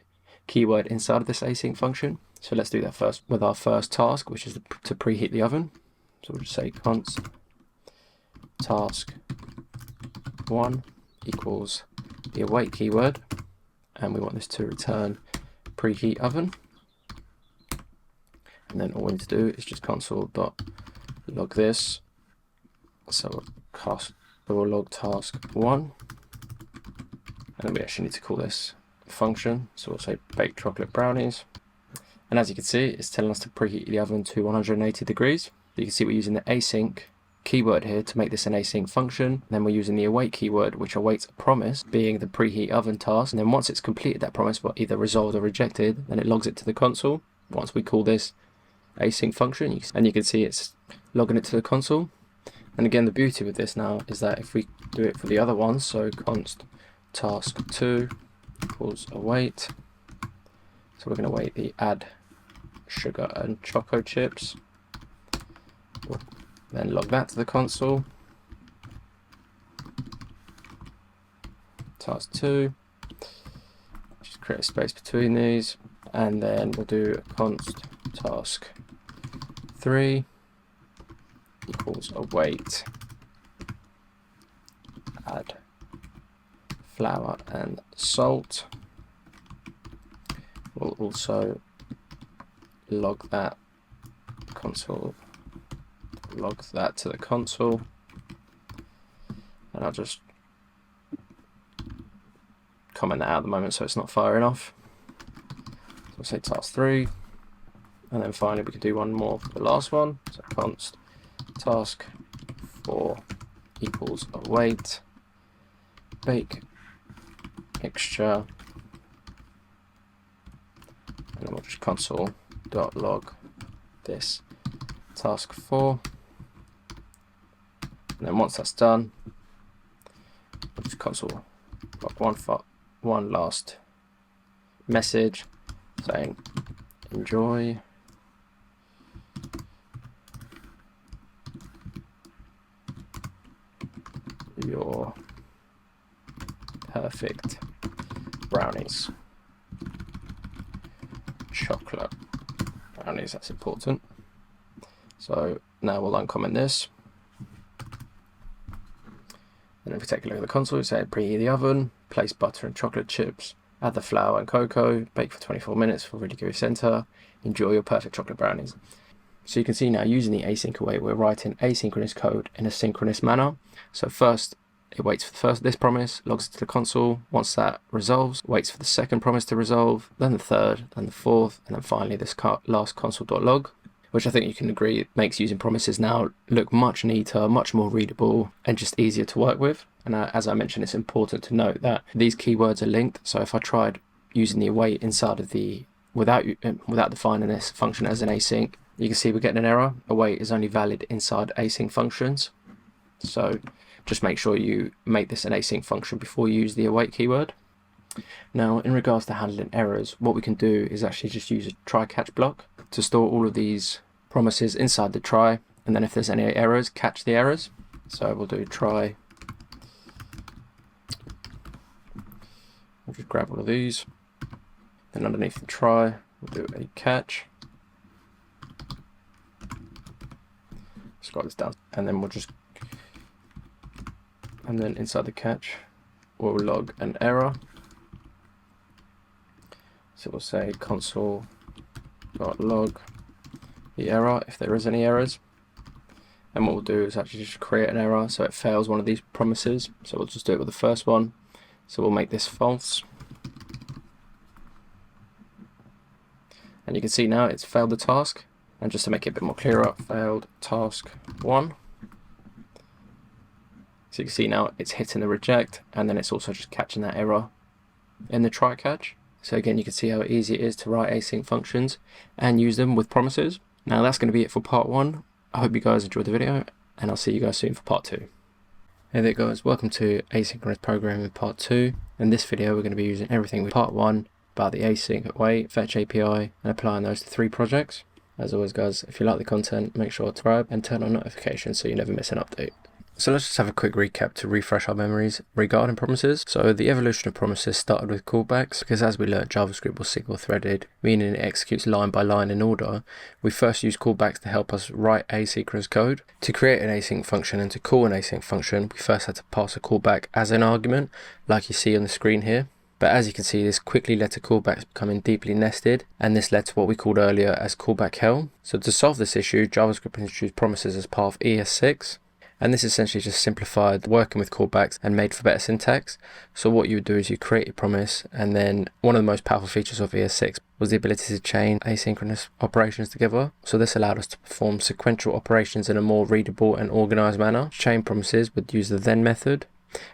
keyword inside of this async function. So let's do that first with our first task, which is to preheat the oven. So we'll just say const task 1 equals the await keyword, and we want this to return preheat oven. And then all we need to do is just console.log this. So we'll log task 1, and then we actually need to call this function. So we'll say bake chocolate brownies. And as you can see, it's telling us to preheat the oven to 180 degrees. You can see we're using the async keyword here to make this an async function. Then we're using the await keyword, which awaits a promise, being the preheat oven task. And then once it's completed that promise, but either resolved or rejected, then it logs it to the console. Once we call this async function, and you can see it's logging it to the console. And again, the beauty with this now is that if we do it for the other ones, so const task 2 equals await. So we're going to await the add sugar and choco chips. We'll then log that to the console. Task 2, just create a space between these, and then we'll do const task 3 equals await add flour and salt. We'll also log that to the console, and I'll just comment that out at the moment so it's not firing off. So we'll say task 3, and then finally we can do one more for the last one. So const task 4 equals await bake mixture, and then we'll just console.log this task 4. And then once that's done, we'll just console log one last message saying enjoy your perfect brownies. Chocolate brownies, that's important. So now we'll uncomment this. And if we take a look at the console, we say preheat the oven, place butter and chocolate chips, add the flour and cocoa, bake for 24 minutes for really gooey center, enjoy your perfect chocolate brownies. So you can see now using the async await, we're writing asynchronous code in a synchronous manner. So first it waits for this promise, logs it to the console. Once that resolves, waits for the second promise to resolve, then the third, then the fourth, and then finally this last console.log, which I think you can agree makes using promises now look much neater, much more readable, and just easier to work with. And as I mentioned, it's important to note that these keywords are linked. So if I tried using the await inside of the, without defining this function as an async, you can see we're getting an error. Await is only valid inside async functions. So just make sure you make this an async function before you use the await keyword. Now, in regards to handling errors, what we can do is actually just use a try catch block to store all of these promises inside the try, and then if there's any errors, catch the errors. So we'll do try. We'll just grab all of these. Then underneath the try, we'll do a catch. Scroll this down, and then and then inside the catch, we'll log an error. So we'll say console.log the error if there is any errors. And what we'll do is actually just create an error so it fails one of these promises. So we'll just do it with the first one. So we'll make this false. And you can see now it's failed the task. And just to make it a bit more clearer, failed task 1. So you can see now it's hitting the reject, and then it's also just catching that error in the try catch. So again, you can see how easy it is to write async functions and use them with promises. Now that's going to be it for part 1. I hope you guys enjoyed the video, and I'll see you guys soon for part 2. Hey there guys, welcome to Asynchronous Programming part 2. In this video we're going to be using everything with part 1 about the async await, fetch API, and applying those to 3 projects. As always guys, if you like the content, make sure to subscribe and turn on notifications so you never miss an update. So let's just have a quick recap to refresh our memories regarding promises. So the evolution of promises started with callbacks, because as we learned, JavaScript was single threaded, meaning it executes line by line in order. We first used callbacks to help us write asynchronous code. To create an async function and to call an async function, we first had to pass a callback as an argument, like you see on the screen here. But as you can see, this quickly led to callbacks becoming deeply nested, and this led to what we called earlier as callback hell. So to solve this issue, JavaScript introduced promises as part of ES6. And this essentially just simplified working with callbacks and made for better syntax. So what you would do is you create a promise, and then one of the most powerful features of ES6 was the ability to chain asynchronous operations together. So this allowed us to perform sequential operations in a more readable and organized manner. Chain promises would use the then method,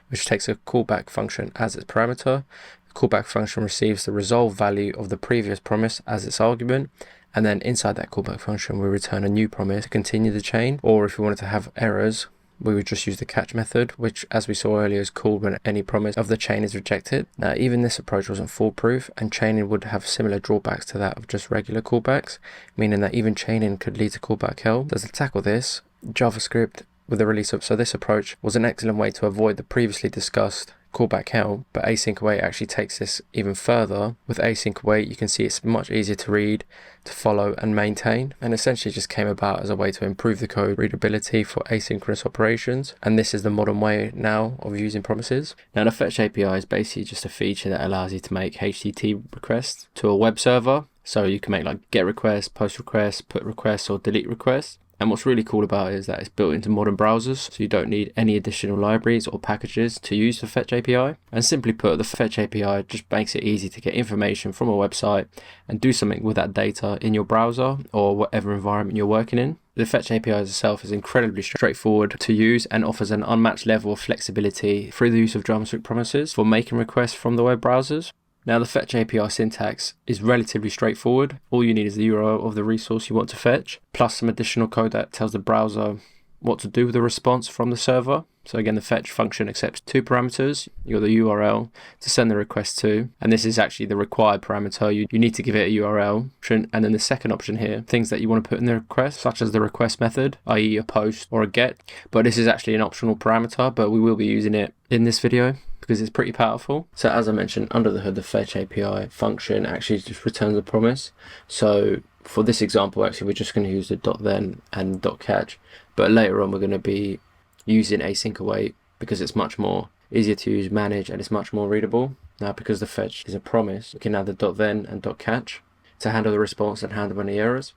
which takes a callback function as its parameter. The callback function receives the resolve value of the previous promise as its argument, and then inside that callback function we return a new promise to continue the chain. Or if we wanted to have errors, we would just use the catch method, which as we saw earlier is called when any promise of the chain is rejected. Now even this approach wasn't foolproof, and chaining would have similar drawbacks to that of just regular callbacks, meaning that even chaining could lead to callback hell. So to tackle this, JavaScript with the release of this approach was an excellent way to avoid the previously discussed callback hell, but async await actually takes this even further. With async await, you can see it's much easier to read, to follow and maintain, and essentially just came about as a way to improve the code readability for asynchronous operations. And this is the modern way now of using promises. Now the fetch API is basically just a feature that allows you to make HTTP requests to a web server. So you can make like get requests, post requests, put requests, or delete requests. And what's really cool about it is that it's built into modern browsers, so you don't need any additional libraries or packages to use the Fetch API. And simply put, the Fetch API just makes it easy to get information from a website and do something with that data in your browser or whatever environment you're working in. The Fetch API itself is incredibly straightforward to use and offers an unmatched level of flexibility through the use of JavaScript promises for making requests from the web browsers. Now the fetch API syntax is relatively straightforward. All you need is the URL of the resource you want to fetch, plus some additional code that tells the browser what to do with the response from the server. So again, the fetch function accepts 2 parameters. You've got the URL to send the request to, and this is actually the required parameter. You need to give it a URL option, and then the second option here, things that you want to put in the request, such as the request method, i.e. a post or a get. But this is actually an optional parameter, but we will be using it in this video because it's pretty powerful. So as I mentioned, under the hood, the fetch API function actually just returns a promise. So for this example, actually, we're just going to use the .then and .catch, but later on we're going to be using async await because it's much more easier to use, manage, and it's much more readable. Now because the fetch is a promise, we can add the .then and .catch to handle the response and handle any errors.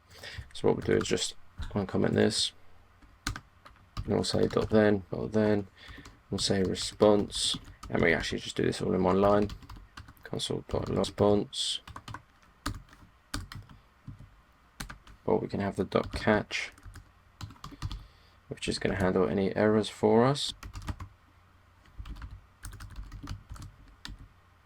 So what we'll do is just uncomment this, and we'll say .then, we'll say response, and we actually just do this all in one line, console.response, or we can have the .catch, which is going to handle any errors for us.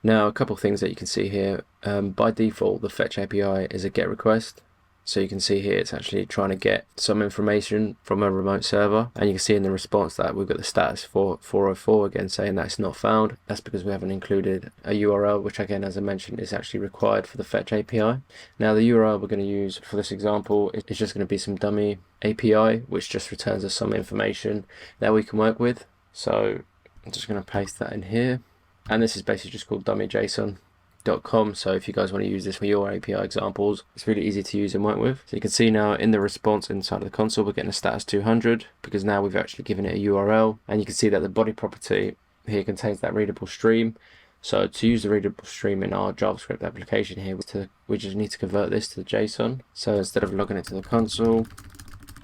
Now a couple of things that you can see here. By default, the fetch API is a get request, So you can see here it's actually trying to get some information from a remote server, and you can see in the response that we've got the status for 404 again saying that it's not found. That's because we haven't included a URL, which again, as I mentioned, is actually required for the fetch API. Now the URL we're going to use for this example is just going to be some dummy API which just returns us some information that we can work with. So I'm just going to paste that in here, and this is basically just called dummy.json.com. So if you guys want to use this for your API examples, it's really easy to use and work with. So you can see now in the response inside of the console, we're getting a status 200 because now we've actually given it a URL, and you can see that the body property here contains that readable stream. So to use the readable stream in our JavaScript application here, we just need to convert this to JSON. So instead of logging it to the console,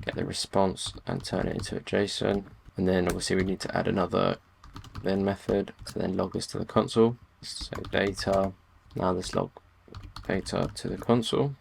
get the response and turn it into a JSON. And then obviously we need to add another then method to then log this to the console. So data. Now let's log data to the console,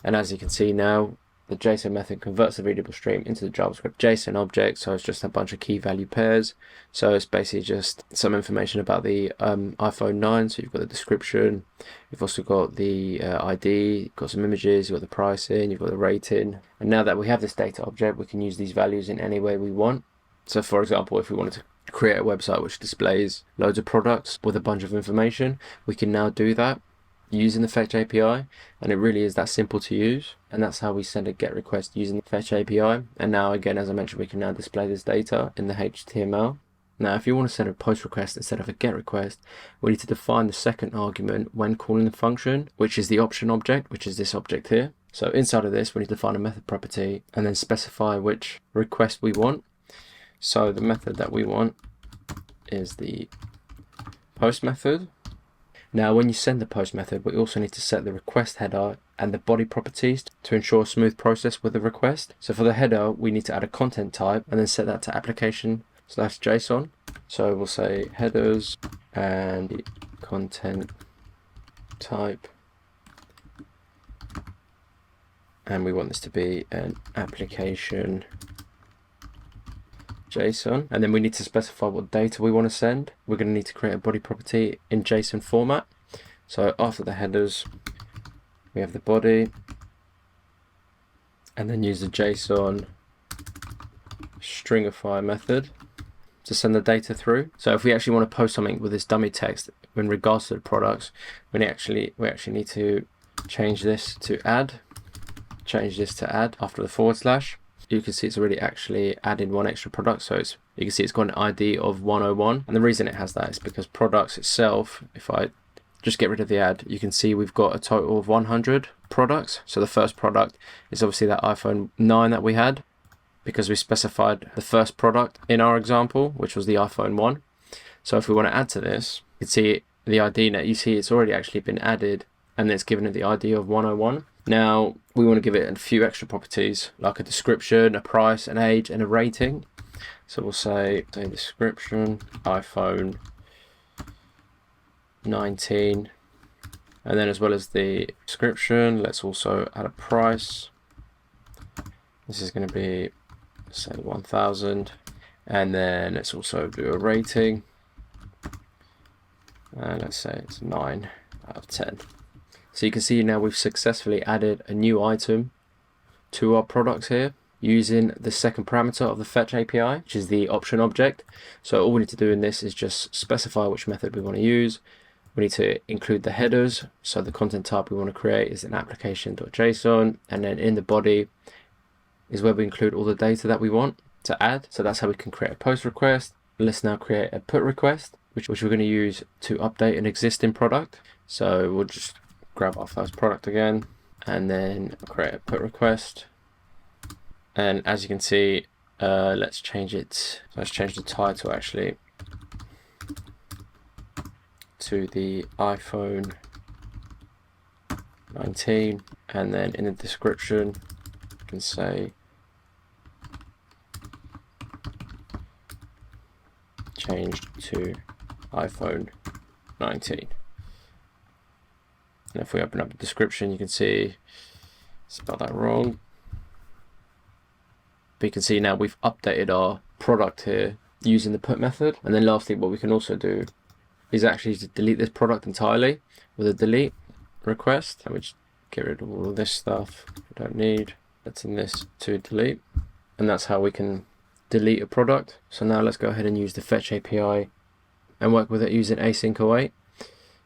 and as you can see now, the JSON method converts the readable stream into the JavaScript JSON object. So it's just a bunch of key value pairs. So it's basically just some information about the iPhone 9. So you've got the description, you've also got the ID, you've got some images, you've got the pricing, you've got the rating. And now that we have this data object, we can use these values in any way we want. So for example, if we wanted to create a website which displays loads of products with a bunch of information, we can now do that using the fetch API, and it really is that simple to use. And that's how we send a GET request using the fetch API. And now again, as I mentioned, we can now display this data in the HTML. Now if you want to send a post request instead of a GET request, we need to define the second argument when calling the function, which is the option object, which is this object here. So inside of this, we need to define a method property and then specify which request we want. So the method that we want is the post method. Now when you send the post method, we also need to set the request header and the body properties to ensure a smooth process with the request. So for the header, we need to add a content type and then set that to application/JSON. So we'll say headers and content type, and we want this to be an application JSON, and then we need to specify what data we want to send. We're going to need to create a body property in JSON format. So after the headers, we have the body, and then use the JSON stringify method to send the data through. So if we actually want to post something with this dummy text in regards to the products, we actually need to change this to add after the /. You can see it's already actually added one extra product. So you can see it's got an ID of 101. And the reason it has that is because products itself, if I just get rid of the add, you can see we've got a total of 100 products. So the first product is obviously that iPhone 9 that we had, because we specified the first product in our example, which was the iPhone 1. So if we want to add to this, you can see the ID now, you see it's already actually been added, and it's given it the ID of 101. Now we want to give it a few extra properties like a description, a price, an age, and a rating. So we'll say description, iPhone 19, and then as well as the description, let's also add a price. This is going to be, say, 1000, and then let's also do a rating, and let's say it's 9 out of 10. So you can see now we've successfully added a new item to our products here using the second parameter of the fetch API, which is the option object. So all we need to do in this is just specify which method we want to use. We need to include the headers. So the content type we want to create is an application.json, and then in the body is where we include all the data that we want to add. So that's how we can create a post request. Let's now create a put request, which we're going to use to update an existing product. So we'll just grab our first product again and then create a put request. And as you can see, let's change the title actually to the iPhone 19, and then in the description you can say changed to iPhone 19. And if we open up the description, you can see, spelled that wrong. But you can see now we've updated our product here using the put method. And then lastly, what we can also do is actually to delete this product entirely with a delete request, which get rid of all of this stuff we don't need. Let's in this to delete. And that's how we can delete a product. So now let's go ahead and use the fetch API and work with it using async await.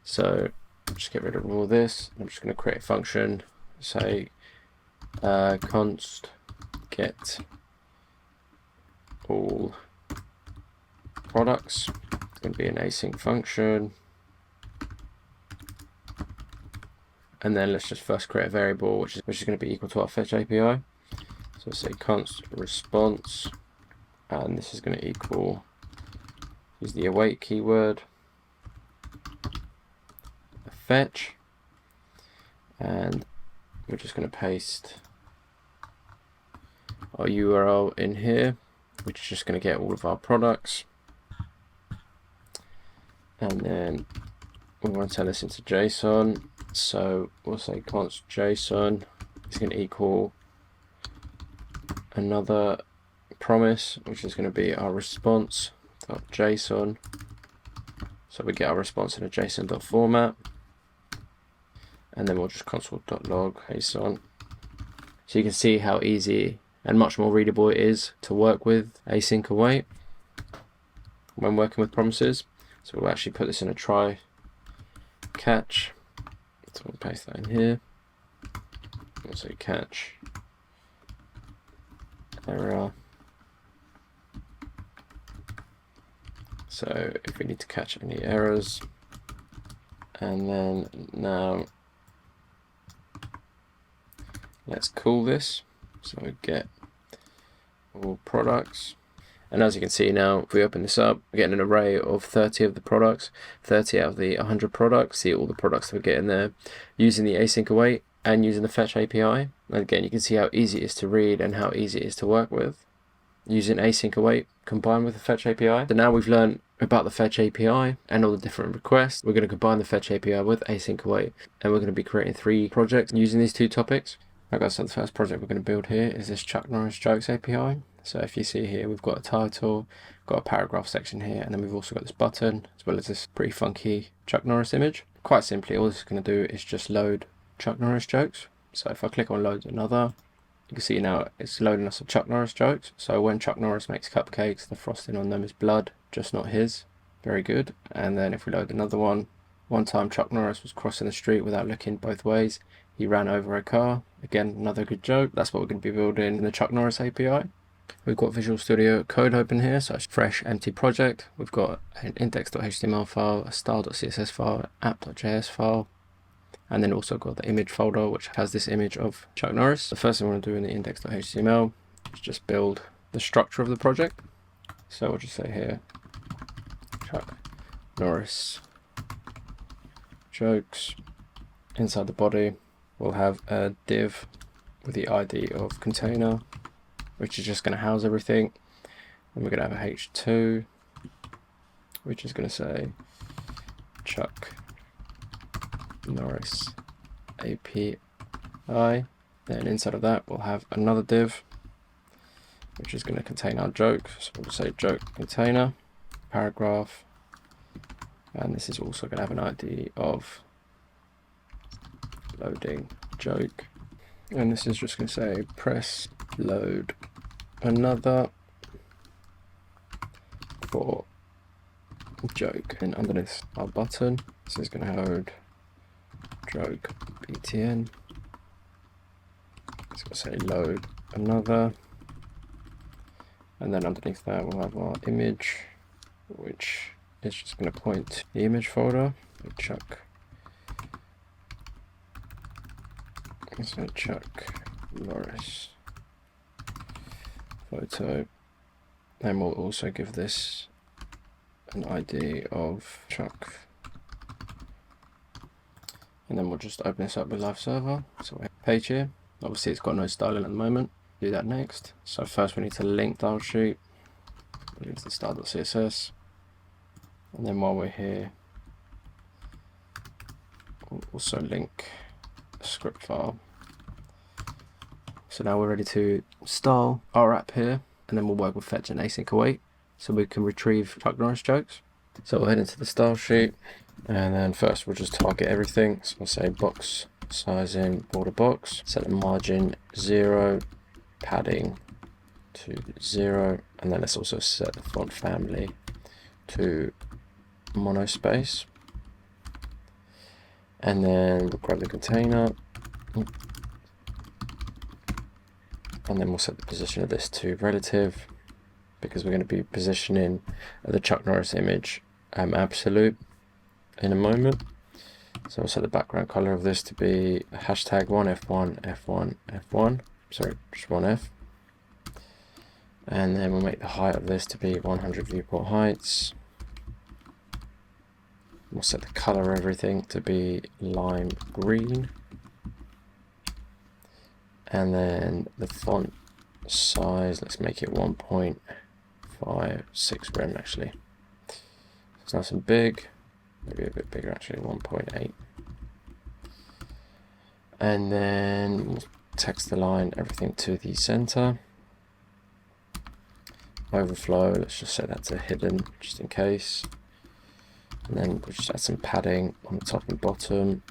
So just get rid of all this. I'm just going to create a function, say const get all products. It's going to be an async function. And then let's just first create a variable which is going to be equal to our fetch API. So say const response, and this is going to equal, use the await keyword, a fetch, and we're just going to paste our URL in here, which is just going to get all of our products. And then we want to turn this into JSON. So we'll say const JSON is going to equal another promise, which is going to be our response.json. So we get our response in a JSON.format. And then we'll just console.log JSON. So you can see how easy and much more readable it is to work with async await when working with promises. So we'll actually put this in a try catch. So we'll paste that in here. We'll say catch error. So if we need to catch any errors, and then now let's call this. So we get all products. And as you can see now, if we open this up, we're getting an array of 30 of the products, 30 out of the 100 products. See all the products that we're getting there using the async await and using the fetch API. And again, you can see how easy it is to read and how easy it is to work with using async await combined with the fetch API. So now we've learned about the fetch API and all the different requests. We're going to combine the fetch API with async await, and we're going to be creating 3 projects using these 2 topics. Okay, so the first project we're going to build here is this Chuck Norris Jokes API. So if you see here, we've got a title, got a paragraph section here, and then we've also got this button, as well as this pretty funky Chuck Norris image. Quite simply, all this is going to do is just load Chuck Norris jokes. So if I click on load another, you can see now it's loading us a Chuck Norris jokes. So when Chuck Norris makes cupcakes, the frosting on them is blood, just not his. Very good. And then if we load another one time Chuck Norris was crossing the street without looking both ways. He ran over a car. Again, another good joke. That's what we're going to be building in the Chuck Norris API. We've got Visual Studio Code open here, so it's fresh, empty project. We've got an index.html file, a style.css file, app.js file, and then also got the image folder, which has this image of Chuck Norris. The first thing we want to do in the index.html is just build the structure of the project. So we'll just say here, Chuck Norris jokes. Inside the body, we'll have a div with the ID of container, which is just going to house everything. And we're going to have a h2, which is going to say Chuck Norris API. Then inside of that, we'll have another div, which is going to contain our joke. So we'll say joke container, paragraph, and this is also going to have an ID of loading joke. And this is just going to say press load another for joke. And underneath our button, this is going to load joke btn. It's going to say load another. And then underneath that we'll have our image, which is just going to point to the image folder. Chuck Norris photo. Then we'll also give this an ID of Chuck. And then we'll just open this up with live server. So we have a page here. Obviously it's got no styling at the moment. Do that next. So first we need to link style sheet. We'll link to the style.css. And then while we're here, we'll also link a script file. So now we're ready to style our app here, and then we'll work with fetch and async await so we can retrieve Chuck Norris jokes. So we'll head into the style sheet, and then first we'll just target everything. So we'll say box sizing border box, set the margin 0, padding to 0, and then let's also set the font family to monospace. And then we'll grab the container, and then we'll set the position of this to relative, because we're going to be positioning the Chuck Norris image absolute in a moment. So we'll set the background color of this to be hashtag 1F1 F1 F1, sorry, just 1F. And then we'll make the height of this to be 100 viewport heights. We'll set the color of everything to be lime green. And then the font size, let's make it 1.56 rem actually. It's nice and big, maybe a bit bigger actually, 1.8. And then we'll text align everything to the center. Overflow, let's just set that to hidden just in case. And then we'll just add some padding on the top and bottom,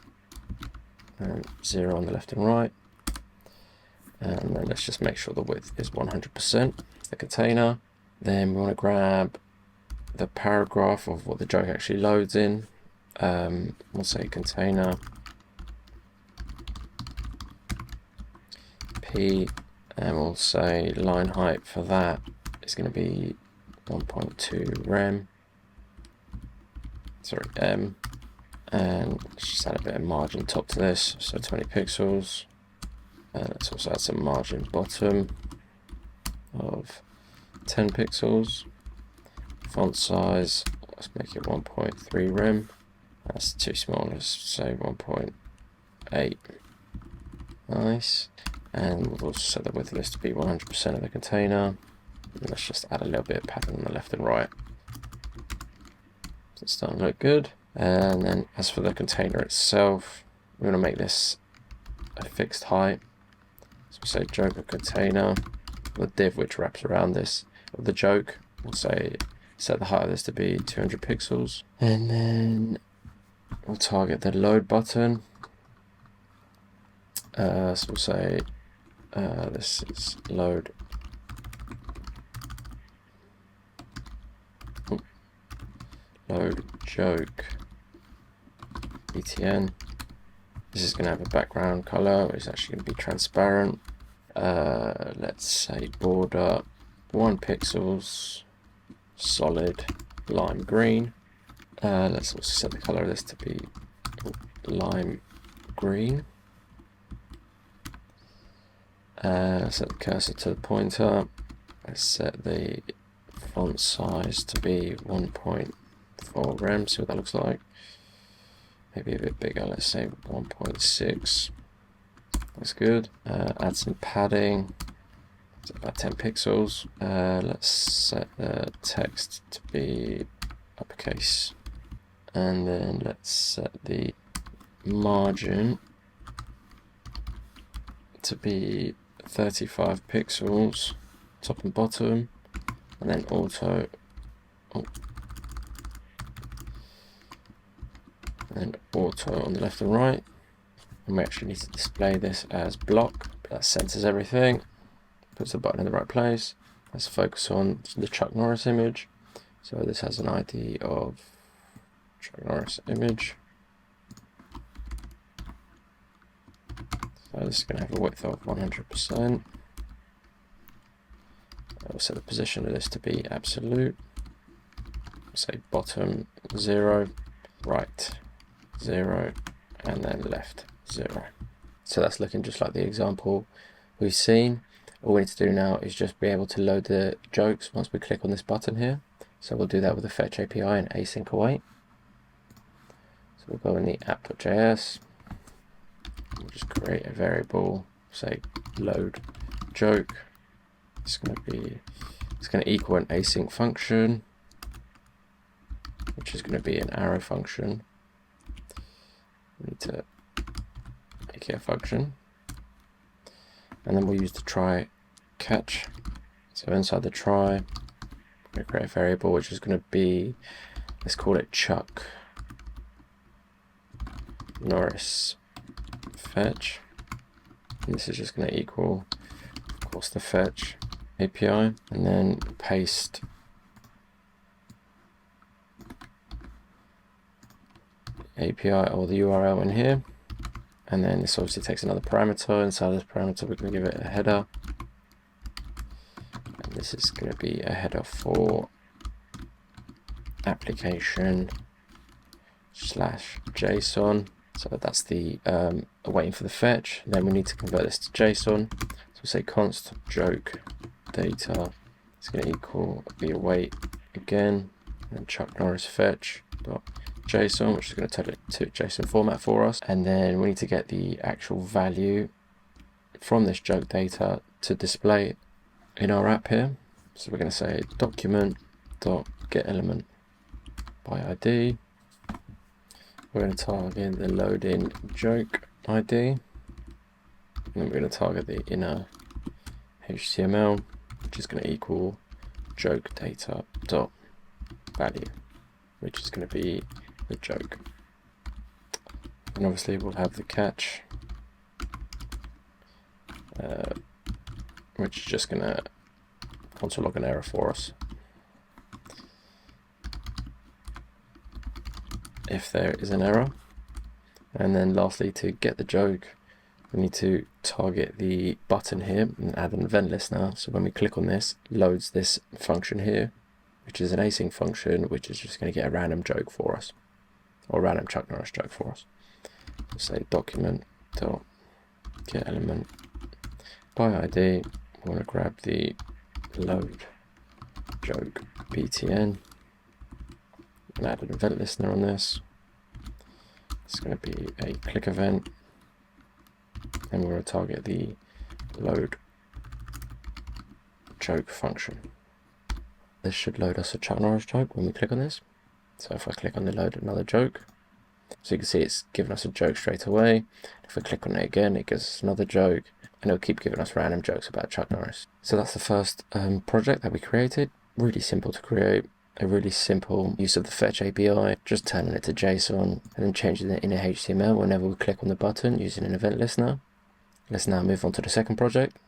and 0 on the left and right. And then let's just make sure the width is 100%. The container. Then we want to grab the paragraph of what the joke actually loads in. We'll say container P, and we'll say line height for that is going to be 1.2 rem. Sorry, M. And let's just add a bit of margin top to this, so 20 pixels. And let's also add some margin bottom of 10 pixels. Font size, let's make it 1.3 rem. That's too small, let's say 1.8. Nice. And we'll also set the width of this to be 100% of the container. And let's just add a little bit of pattern on the left and right. So it's starting to look good. And then as for the container itself, we're going to make this a fixed height. So we'll say joke of container, the div which wraps around this of the joke. We'll say set the height of this to be 200 pixels. And then we'll target the load button. So we'll say this is load. Load joke btn. This is going to have a background color which is actually going to be transparent. Let's say border 1 pixels, solid lime green. Let's also set the color of this to be lime green. Set the cursor to the pointer. Let's set the font size to be 1.4 rem, see what that looks like. Maybe a bit bigger, let's say 1.6. That's good. Add some padding, it's about 10 pixels. Let's set the text to be uppercase. And then let's set the margin to be 35 pixels, top and bottom, and then auto. And auto on the left and right. And we actually need to display this as block, but that centers everything, puts the button in the right place. Let's focus on the Chuck Norris image. So this has an ID of Chuck Norris image. So this is going to have a width of 100%. I'll set the position of this to be absolute. Say bottom 0, right 0, and then left 0. So that's looking just like the example we've seen. All we need to do now is just be able to load the jokes once we click on this button here. So we'll do that with the Fetch API and Async await. So we'll go in the app.js. We'll just create a variable, say load joke. It's going to equal an async function, which is going to be an arrow function. We need to make it a function, and then we'll use the try catch. So inside the try, we're going to create a variable which is going to be, let's call it Chuck Norris fetch. And this is just going to equal, of course, the fetch API, and then paste API or the URL in here. And then this obviously takes another parameter. Inside this parameter, we're going to give it a header. And this is going to be a header for application/JSON. So that's the waiting for the fetch. Then we need to convert this to JSON. So we say const joke data. It's going to equal the await again, and Chuck Norris fetch dot JSON, which is going to turn it to JSON format for us. And then we need to get the actual value from this joke data to display in our app here. So we're going to say document.getElement by ID. We're going to target the loading joke ID. And then we're going to target the inner HTML, which is going to equal joke data dot value, which is going to be the joke. And obviously we'll have the catch, which is just going to console log an error for us if there is an error. And then lastly, to get the joke, we need to target the button here and add an event listener. So when we click on this, loads this function here, which is an async function, which is just going to get a random joke for us, or a random Chuck Norris joke for us. So say document.getElement by ID. We want to grab the load joke btn and add an event listener on this. It's going to be a click event, and we're going to target the load joke function. This should load us a Chuck Norris joke when we click on this. So if I click on the load another joke, so you can see it's given us a joke straight away. If we click on it again, it gives us another joke, and it'll keep giving us random jokes about Chuck Norris. So that's the first project that we created. Really simple to create. A really simple use of the fetch API, just turning it to JSON and then changing the inner HTML whenever we click on the button using an event listener. Let's now move on to the second project,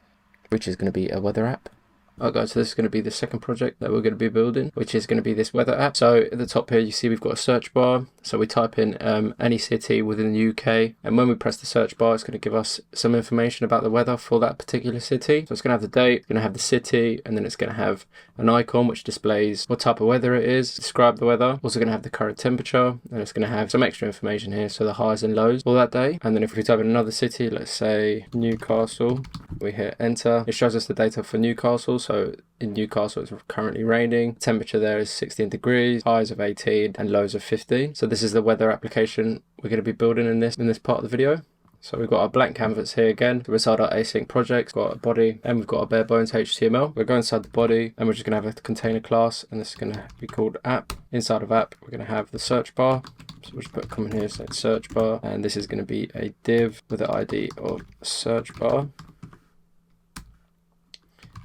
which is going to be a weather app. Alright guys, so this is going to be the second project that we're going to be building, which is going to be this weather app. So at the top here you see we've got a search bar. So we type in any city within the UK, and when we press the search bar, it's going to give us some information about the weather for that particular city. So it's going to have the date, it's going to have the city, and then it's going to have an icon which displays what type of weather it is, describe the weather. Also going to have the current temperature, and it's going to have some extra information here, so the highs and lows for that day. And then if we type in another city, let's say Newcastle, we hit enter, it shows us the data for Newcastle. So in Newcastle it's currently raining, temperature there is 16 degrees, highs of 18 and lows of 15. So this is the weather application we're going to be building in this part of the video. So we've got our blank canvas here again. So inside our async project, we've got a body, and we've got a bare bones HTML. We're going inside the body, and we're just going to have a container class, and this is going to be called app. Inside of app, we're going to have the search bar. So we'll just put a comment here, so it's search bar, and this is going to be a div with the ID of search bar.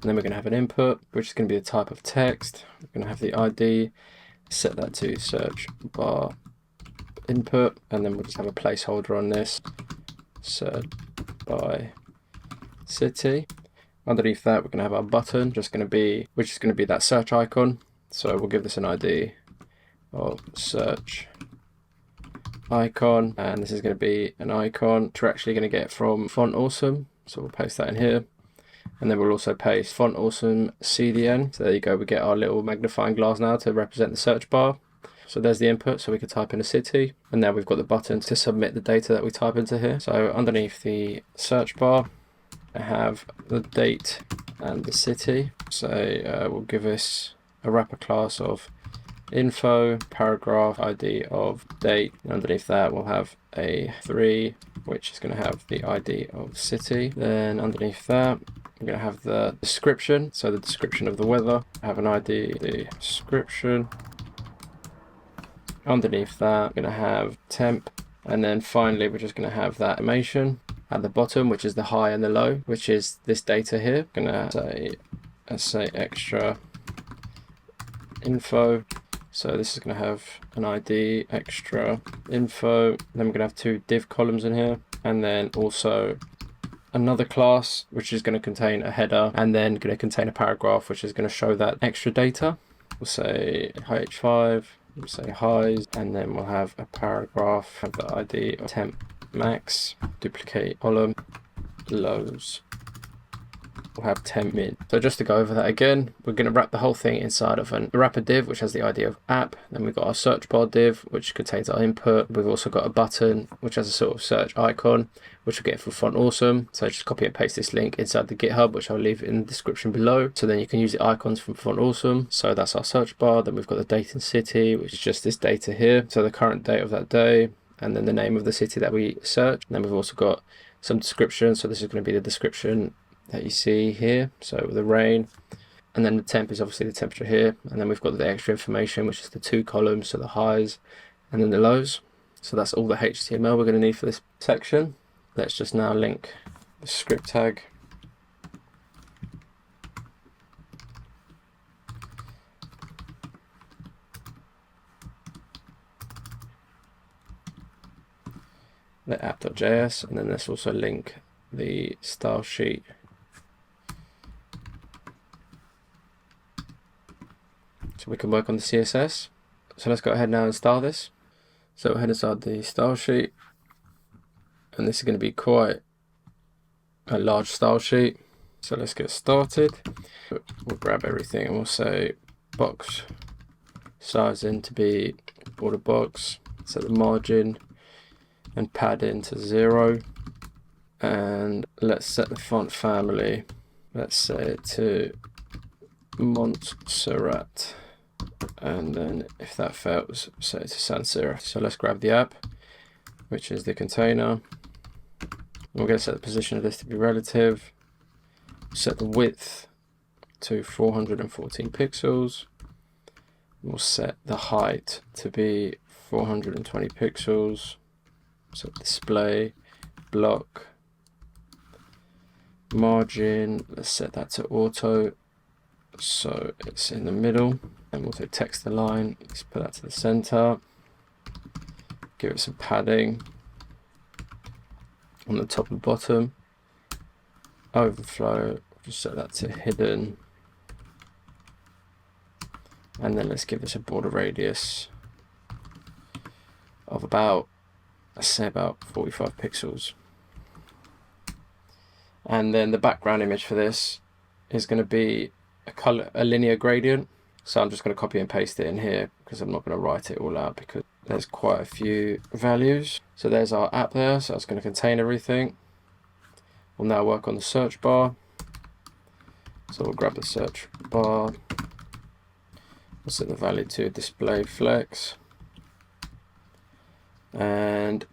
And then we're going to have an input, which is going to be the type of text. We're going to have the ID, set that to search bar input, and then we'll just have a placeholder on this, search by city. Underneath that, we're going to have our button, which is going to be that search icon. So we'll give this an ID of search icon, and this is going to be an icon which we're actually going to get from Font Awesome. So we'll paste that in here. And then we'll also paste Font Awesome CDN. So there you go, we get our little magnifying glass now to represent the search bar. So there's the input, so we could type in a city. And now we've got the button to submit the data that we type into here. So underneath the search bar, I have the date and the city. So we'll give this a wrapper class of info, paragraph, ID of date. And underneath that, we'll have a 3, which is going to have the ID of city. Then underneath that, we're going to have the description, so the description of the weather. I have an ID, the description. Underneath that, we're going to have temp, and then finally we're just going to have that animation at the bottom, which is the high and the low, which is this data here. I'm going to say extra info. So this is going to have an ID, extra info. Then we're going to have 2 div columns in here. and then also another class which is going to contain a header and then going to contain a paragraph which is going to show that extra data. We'll say h5, we'll say highs, and then we'll have a paragraph, have the ID of temp max, duplicate column, lows. We'll have temp min. So just to go over that again, we're going to wrap the whole thing inside of a wrapper div which has the ID of app. Then we've got our search bar div which contains our input. We've also got a button which has a sort of search icon which we'll get from Font.Awesome. So just copy and paste this link inside the GitHub, which I'll leave in the description below. So then you can use the icons from Font.Awesome. So that's our search bar. Then we've got the date and city, which is just this data here. So the current date of that day, and then the name of the city that we search. And then we've also got some description. So this is going to be the description that you see here. So the rain, and then the temp is obviously the temperature here. And then we've got the extra information, which is the 2 columns. So the highs and then the lows. So that's all the HTML we're going to need for this section. Let's just now link the script tag. The app.js, and then let's also link the style sheet. So we can work on the CSS. So let's go ahead now and style this. So we'll head inside the style sheet. And this is going to be quite a large style sheet. So let's get started. We'll grab everything and we'll say box sizing to be border box. Set the margin and padding to 0. And let's set the font family. Let's set it to Montserrat. And then if that fails, set it to sans serif. So let's grab the app, which is the container. We're going to set the position of this to be relative. Set the width to 414 pixels. We'll set the height to be 420 pixels. So display, block, margin, let's set that to auto. So it's in the middle. And we'll say text align. Let's put that to the center. Give it some padding on the top and bottom. Overflow, just set that to hidden. And then let's give this a border radius of about, let's say about 45 pixels. And then the background image for this is going to be a linear gradient. So I'm just going to copy and paste it in here because I'm not going to write it all out because there's quite a few values. So there's our app there, so it's going to contain everything. We'll now work on the search bar. So we'll grab the search bar. We'll set the value to display flex. And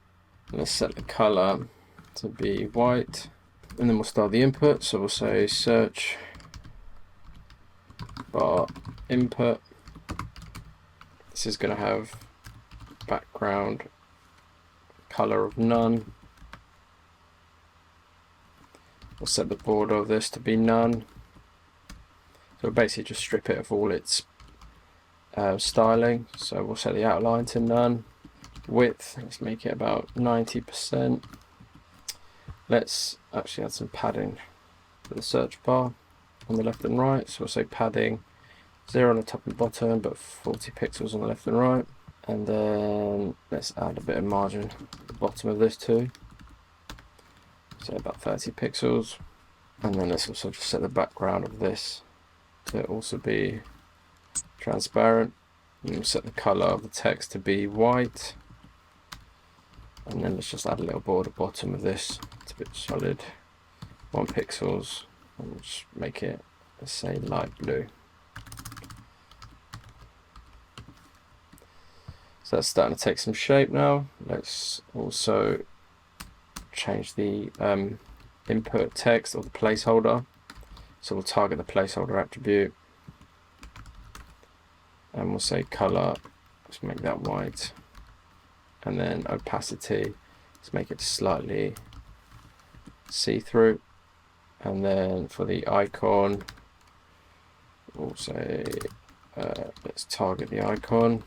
let's set the color to be white. And then we'll start the input. So we'll say search bar input. This is going to have background color of none. We'll set the border of this to be none. So we'll basically just strip it of all its styling. So we'll set the outline to none. Width, let's make it about 90%. Let's actually add some padding for the search bar on the left and right. So we'll say padding 0 on the top and bottom, but 40 pixels on the left and right. And then let's add a bit of margin at the bottom of this too. So about 30 pixels. And then let's also just set the background of this to also be transparent. And we'll set the color of the text to be white. And then let's just add a little border bottom of this. It's a bit solid. 1 pixels. And we'll just make it, let's say, light blue. So that's starting to take some shape now. Let's also change the input text or the placeholder. So we'll target the placeholder attribute. And we'll say color, let's make that white. And then opacity, let's make it slightly see-through. And then for the icon, we'll say, let's target the icon.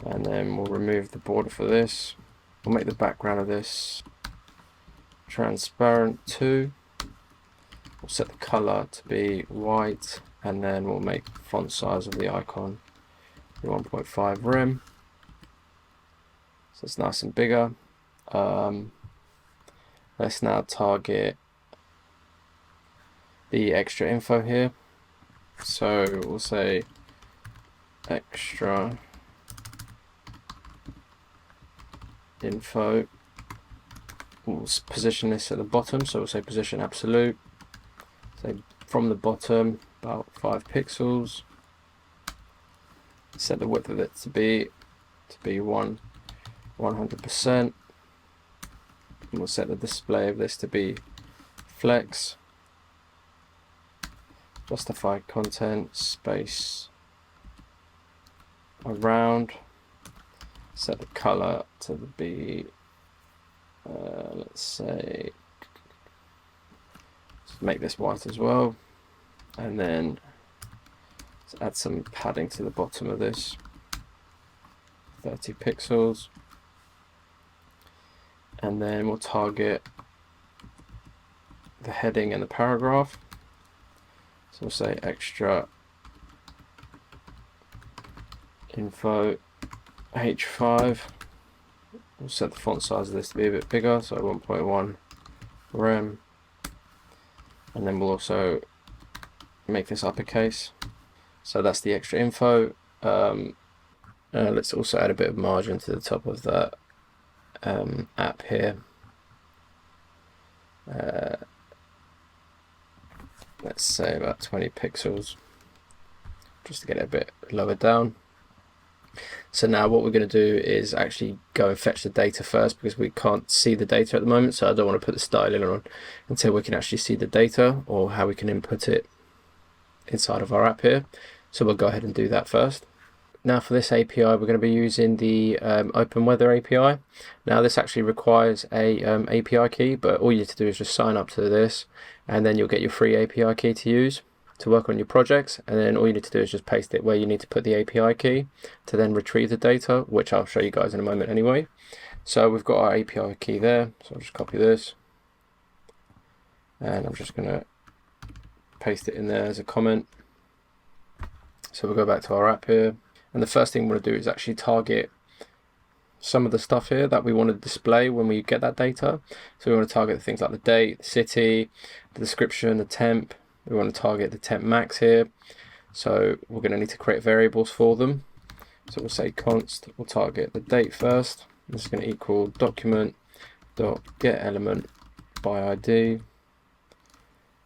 And then we'll remove the border for this. We'll make the background of this transparent too. We'll set the color to be white, and then we'll make font size of the icon 1.5 rem. So it's nice and bigger. Let's now target the extra info here. So we'll say extra info. We'll position this at the bottom, so we'll say position absolute. So from the bottom, about 5 pixels. Set the width of it to be 100%. And we'll set the display of this to be flex. Justify content space around. Set the color to be let's say, let's make this white as well, and then let's add some padding to the bottom of this, 30 pixels, and then we'll target the heading and the paragraph. So we'll say extra info H5. We'll set the font size of this to be a bit bigger, so 1.1 rem, and then we'll also make this uppercase. So that's the extra info. Let's also add a bit of margin to the top of that app here. Let's say about 20 pixels, just to get it a bit lower down. So now what we're going to do is actually go and fetch the data first, because we can't see the data at the moment, so I don't want to put the styling on until we can actually see the data, or how we can input it inside of our app here. So we'll go ahead and do that first. Now for this API, we're going to be using the Open Weather API. Now this actually requires a API key, but all you need to do is just sign up to this, and then you'll get your free API key to use to work on your projects, and then all you need to do is just paste it where you need to put the API key to then retrieve the data, which I'll show you guys in a moment anyway. So we've got our API key there, so I'll just copy this, and I'm just going to paste it in there as a comment. So we'll go back to our app here, and the first thing we want to do is actually target some of the stuff here that we want to display when we get that data. So we want to target things like the date, the city, the description, the temp. We want to target the temp max here, so we're going to need to create variables for them. So we'll say const, we'll target the date first. This is going to equal document.getElement by ID,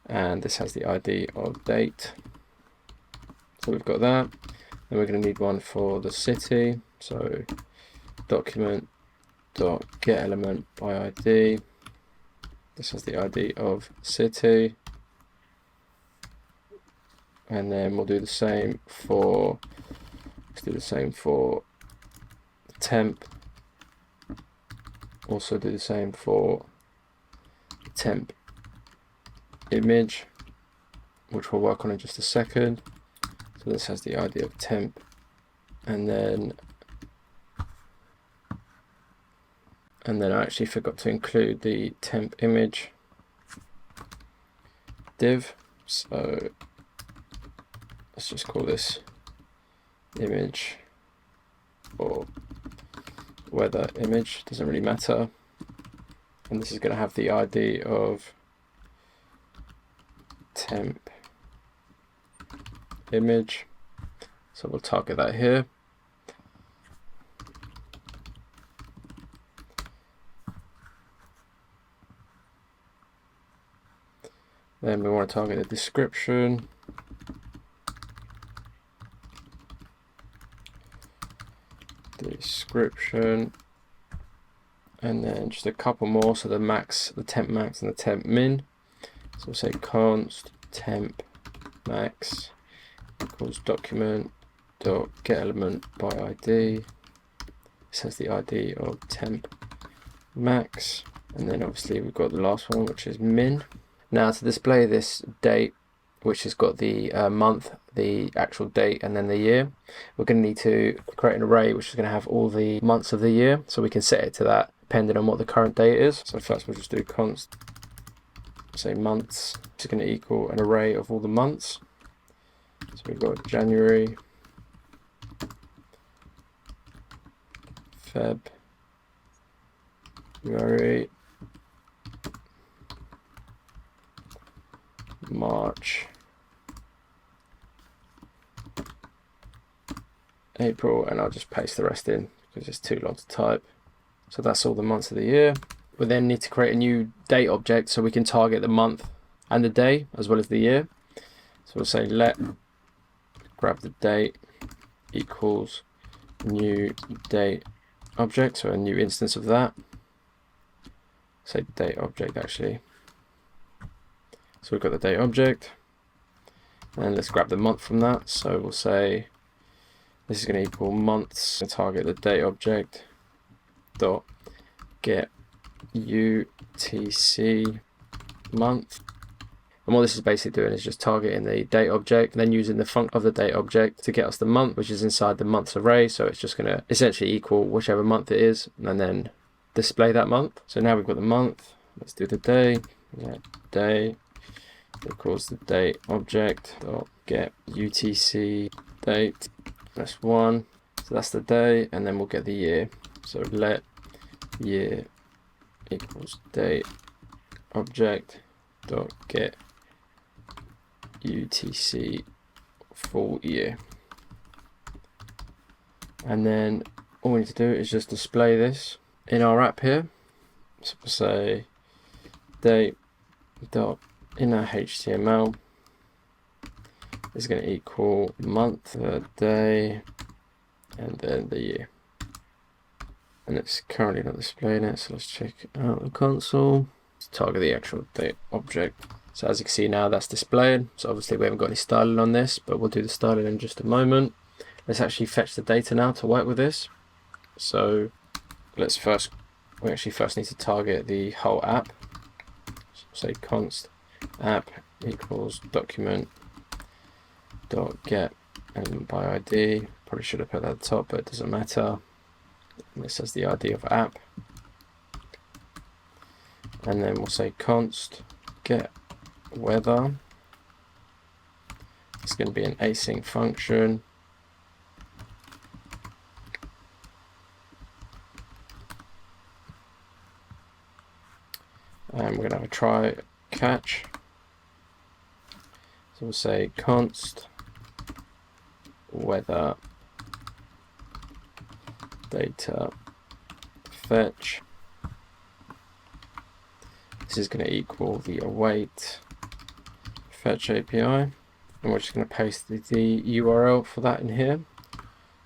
and this has the ID of date. So we've got that. Then we're going to need one for the city, so document.getElement by ID. This has the ID of city. And then we'll do the same for, temp. Also do the same for temp image, which we'll work on in just a second. So this has the ID of temp, and then I actually forgot to include the temp image div. So let's just call this image or weather image, doesn't really matter. And this is going to have the ID of temp image. So we'll target that here. Then we want to target the description. And then just a couple more, so the max, the temp max and the temp min. So we'll say const temp max equals document.getElement by ID. This has the ID of temp max, and then obviously we've got the last one, which is min. Now to display this date, which has got the month, the actual date, and then the year, we're going to need to create an array which is going to have all the months of the year, so we can set it to that depending on what the current date is. So first we'll just do const, say months. It's going to equal an array of all the months. So we've got January, February, March, April, and I'll just paste the rest in because it's too long to type. So that's all the months of the year. We then need to create a new date object so we can target the month and the day as well as the year. So we'll say let grab the date equals new date object, so a new instance of that. Say date object actually. So we've got the date object, and let's grab the month from that. So we'll say this is going to equal months and target the date object dot get UTC month. And what this is basically doing is just targeting the date object and then using the func of the date object to get us the month, which is inside the months array. So it's just going to essentially equal whichever month it is and then display that month. So now we've got the month. Let's do the day. Let day equals the date object dot get UTC date. That's 1. So that's the day, and then we'll get the year. So let year equals date object dot get UTC full year. And then all we need to do is just display this in our app here. So we'll say date dot in our HTML is going to equal month, day, and then the year. And it's currently not displaying it, so let's check out the console. Let's target the actual date object. So as you can see now, that's displayed. So obviously we haven't got any styling on this, but we'll do the styling in just a moment. Let's actually fetch the data now to work with this. So we actually first need to target the whole app. So say const app equals document dot get element by ID. Probably should have put that at the top, but it doesn't matter. And this has the ID of app. And then we'll say const get weather. It's going to be an async function. And we're going to have a try catch. So we'll say const weather data fetch. This is going to equal the await fetch API, and we're just going to paste the URL for that in here.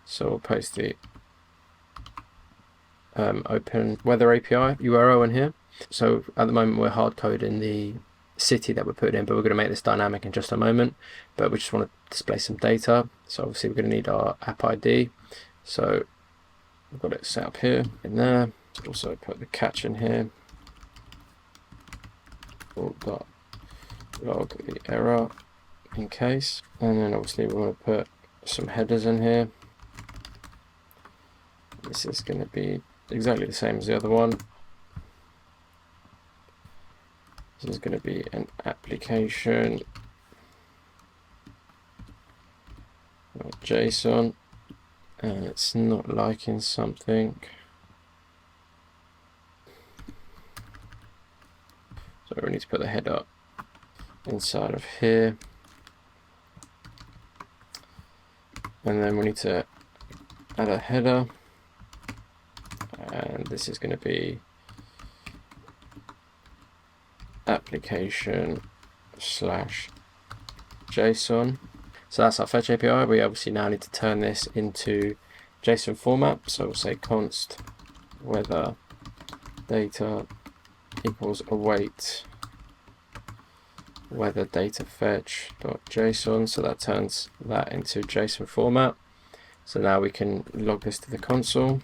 So we'll paste the open weather API URL in here. So at the moment we're hard coding the city that we're putting in, but we're going to make this dynamic in just a moment. But we just want to display some data, so obviously we're going to need our app ID. So we've got it set up here in there. Also put the catch in here. We'll log the error in case, and then obviously we want to put some headers in here. This is going to be exactly the same as the other one. This is going to be an application JSON, and it's not liking something. So we need to put the header inside of here, and then we need to add a header, and this is going to be application /JSON. So that's our fetch API. We obviously now need to turn this into JSON format. So we'll say const weather data equals await weather data fetch dot JSON. So that turns that into JSON format. So now we can log this to the console,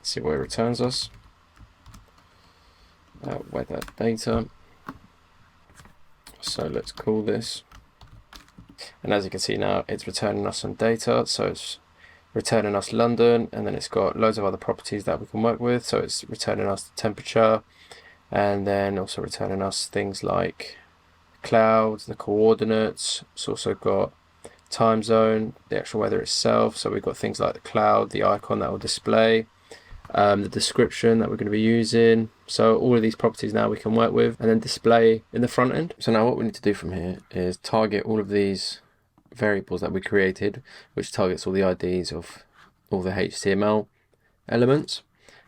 see what it returns us. Weather data. So let's call this, and as you can see now, it's returning us some data. So it's returning us London, and then it's got loads of other properties that we can work with. So it's returning us the temperature, and then also returning us things like clouds, the coordinates. It's also got time zone, the actual weather itself. So we've got things like the cloud, the icon that will display, the description that we're going to be using. So all of these properties now we can work with and then display in the front end. So now what we need to do from here is target all of these variables that we created, which targets all the IDs of all the HTML elements,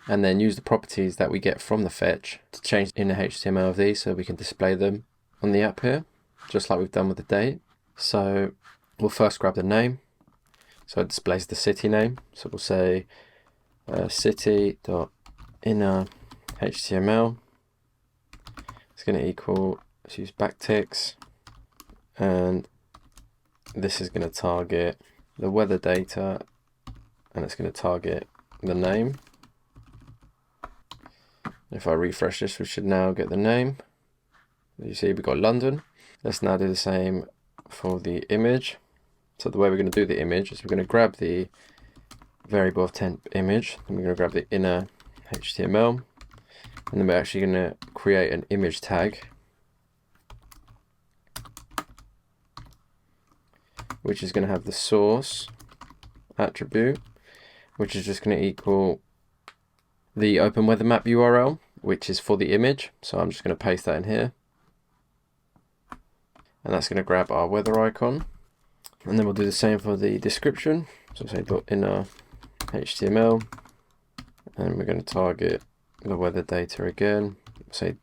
and then use the properties that we get from the fetch to change in the HTML of these so we can display them on the app here, just like we've done with the date. So we'll first grab the name, so it displays the city name. So we'll say city.inner HTML is going to equal, let's use backticks, and this is going to target the weather data, and it's going to target the name. If I refresh this, we should now get the name. As you see, we've got London. Let's now do the same for the image. So the way we're going to do the image is we're going to grab the variable of temp image, and we're going to grab the inner HTML, and then we're actually going to create an image tag, which is going to have the source attribute, which is just going to equal the open weather map URL, which is for the image. So I'm just going to paste that in here, and that's going to grab our weather icon. And then we'll do the same for the description. So say .inner HTML, and we're going to target the weather data again. Say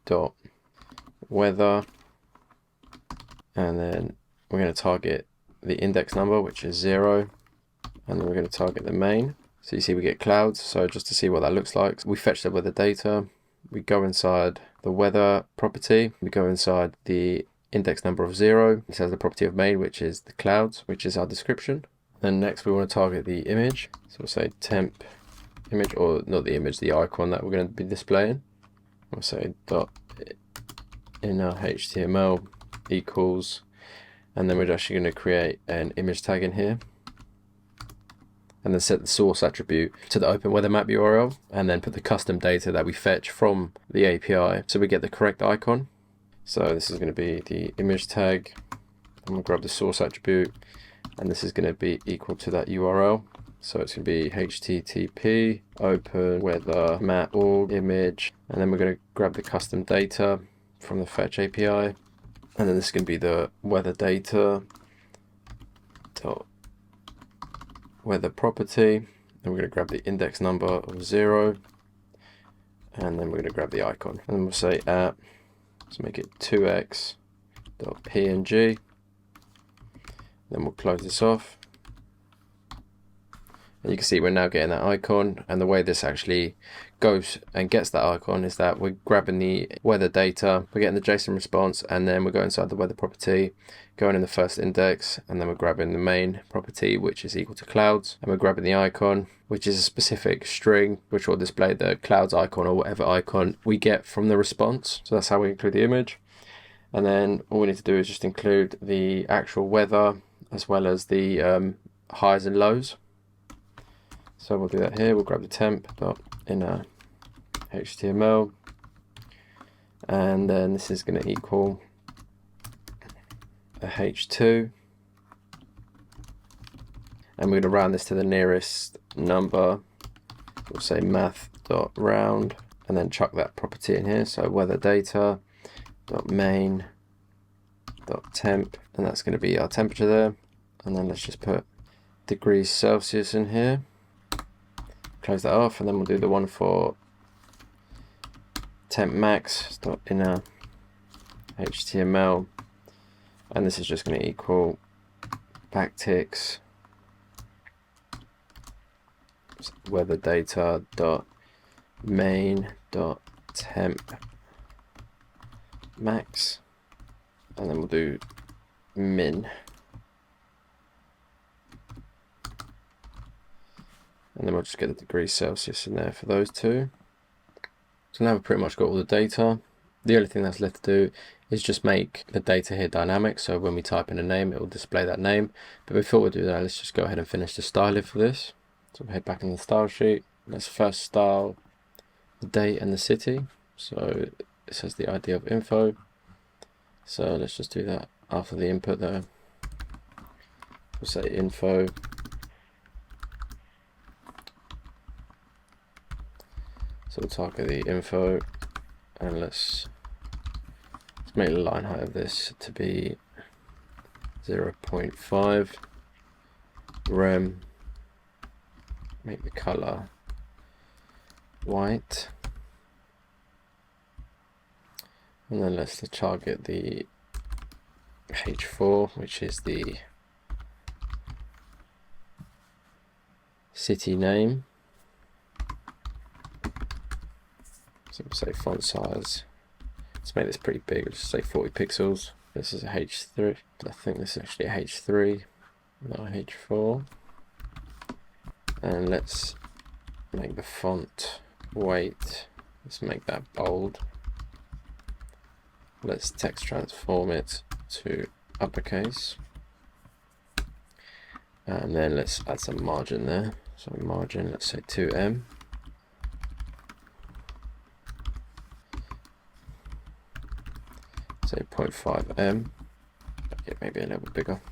.weather, and then we're going to target the index number, which is 0, and then we're going to target the main. So you see we get clouds. So just to see what that looks like, we fetch the weather data, we go inside the weather property, we go inside the index number of 0. This has the property of main, which is the clouds, which is our description. Then next we want to target the image. So we'll say temp image, or not the image, the icon that we're going to be displaying. We'll say .inner HTML equals, and then we're actually going to create an image tag in here, and then set the source attribute to the open weather map URL, and then put the custom data that we fetch from the API so we get the correct icon. So this is going to be the image tag, and we'll grab the source attribute, and this is going to be equal to that URL. So it's going to be http open weather map org image, and then we're going to grab the custom data from the fetch API, and then this is going to be the weather data dot weather property, and we're going to grab the index number of 0, and then we're going to grab the icon, and then we'll say app, let's make it 2x.png, then we'll close this off. And you can see we're now getting that icon, and the way this actually goes and gets that icon is that we're grabbing the weather data, we're getting the JSON response, and then we go inside the weather property, going in the first index, and then we're grabbing the main property, which is equal to clouds, and we're grabbing the icon, which is a specific string which will display the clouds icon or whatever icon we get from the response. So that's how we include the image. And then all we need to do is just include the actual weather as well as the highs and lows. So we'll do that here. We'll grab the temp.inner HTML, and then this is going to equal a h2, and we're going to round this to the nearest number. We'll say math.round, and then chuck that property in here. So weather data dot main dot temp, and that's going to be our temperature there. And then let's just put degrees Celsius in here. Close that off, and then we'll do the one for temp max dot inner HTML, and this is just going to equal backticks weather data dot main dot temp max, and then we'll do min, and then we'll just get the degrees Celsius in there for those two. So now we've pretty much got all the data. The only thing that's left to do is just make the data here dynamic, so when we type in a name it will display that name. But before we do that, let's just go ahead and finish the styling for this. So we'll head back in the style sheet. Let's first style the date and the city. So it says the ID of info. So let's just do that after the input there. We'll say info. So we'll target the info, and let's make the line height of this to be 0.5 rem. Make the color white, and then let's target the H4, which is the city name. So we'll say font size. Let's make this pretty big. Let's say 40 pixels. This is a H3. I think this is actually a H3, not a H4. And let's make the font weight. Let's make that bold. Let's text transform it to uppercase. And then let's add some margin there. So margin, let's say 2M. Say 0.5M. Yeah, maybe a little bit bigger.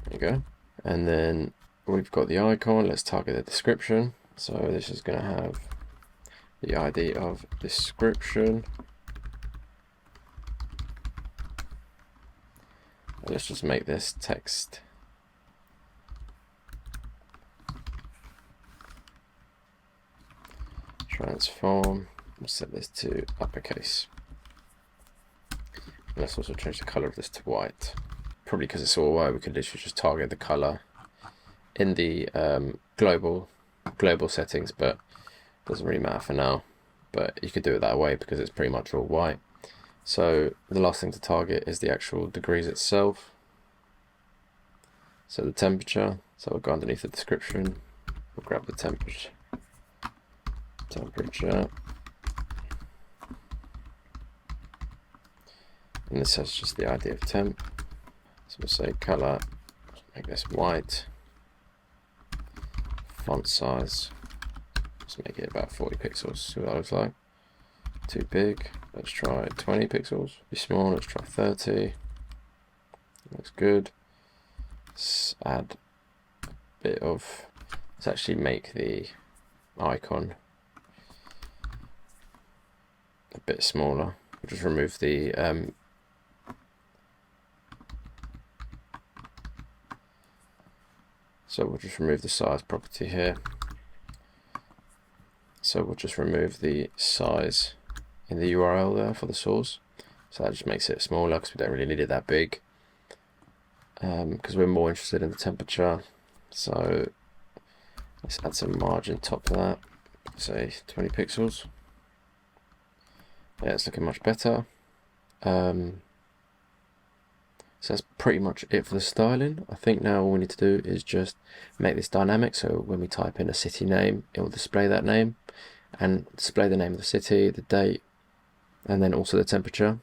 There you go. And then we've got the icon. Let's target the description. So this is going to have the ID of description. Let's just make this text transform. We'll set this to uppercase. And let's also change the color of this to white. Probably because it's all white, we could literally just target the color in the global settings, but it doesn't really matter for now. But you could do it that way because it's pretty much all white. So the last thing to target is the actual degrees itself. So the temperature. So we'll go underneath the description. We'll grab the temperature. And this has just the ID of temp. So we'll say color. Make this white. Font size. Let's make it about 40 pixels. See what that looks like. Too big. Let's try 20 pixels. Be small. Let's try 30. Looks good. Let's add a bit of. Let's actually make the icon a bit smaller. We'll just remove the so we'll just remove the size property here. So we'll just remove the size in the URL there for the source. So that just makes it smaller because we don't really need it that big. Because we're more interested in the temperature. So let's add some margin top of that. Say 20 pixels. Yeah, it's looking much better. So that's pretty much it for the styling. I think now all we need to do is just make this dynamic. So when we type in a city name, it will display that name and display the name of the city, the date, and then also the temperature,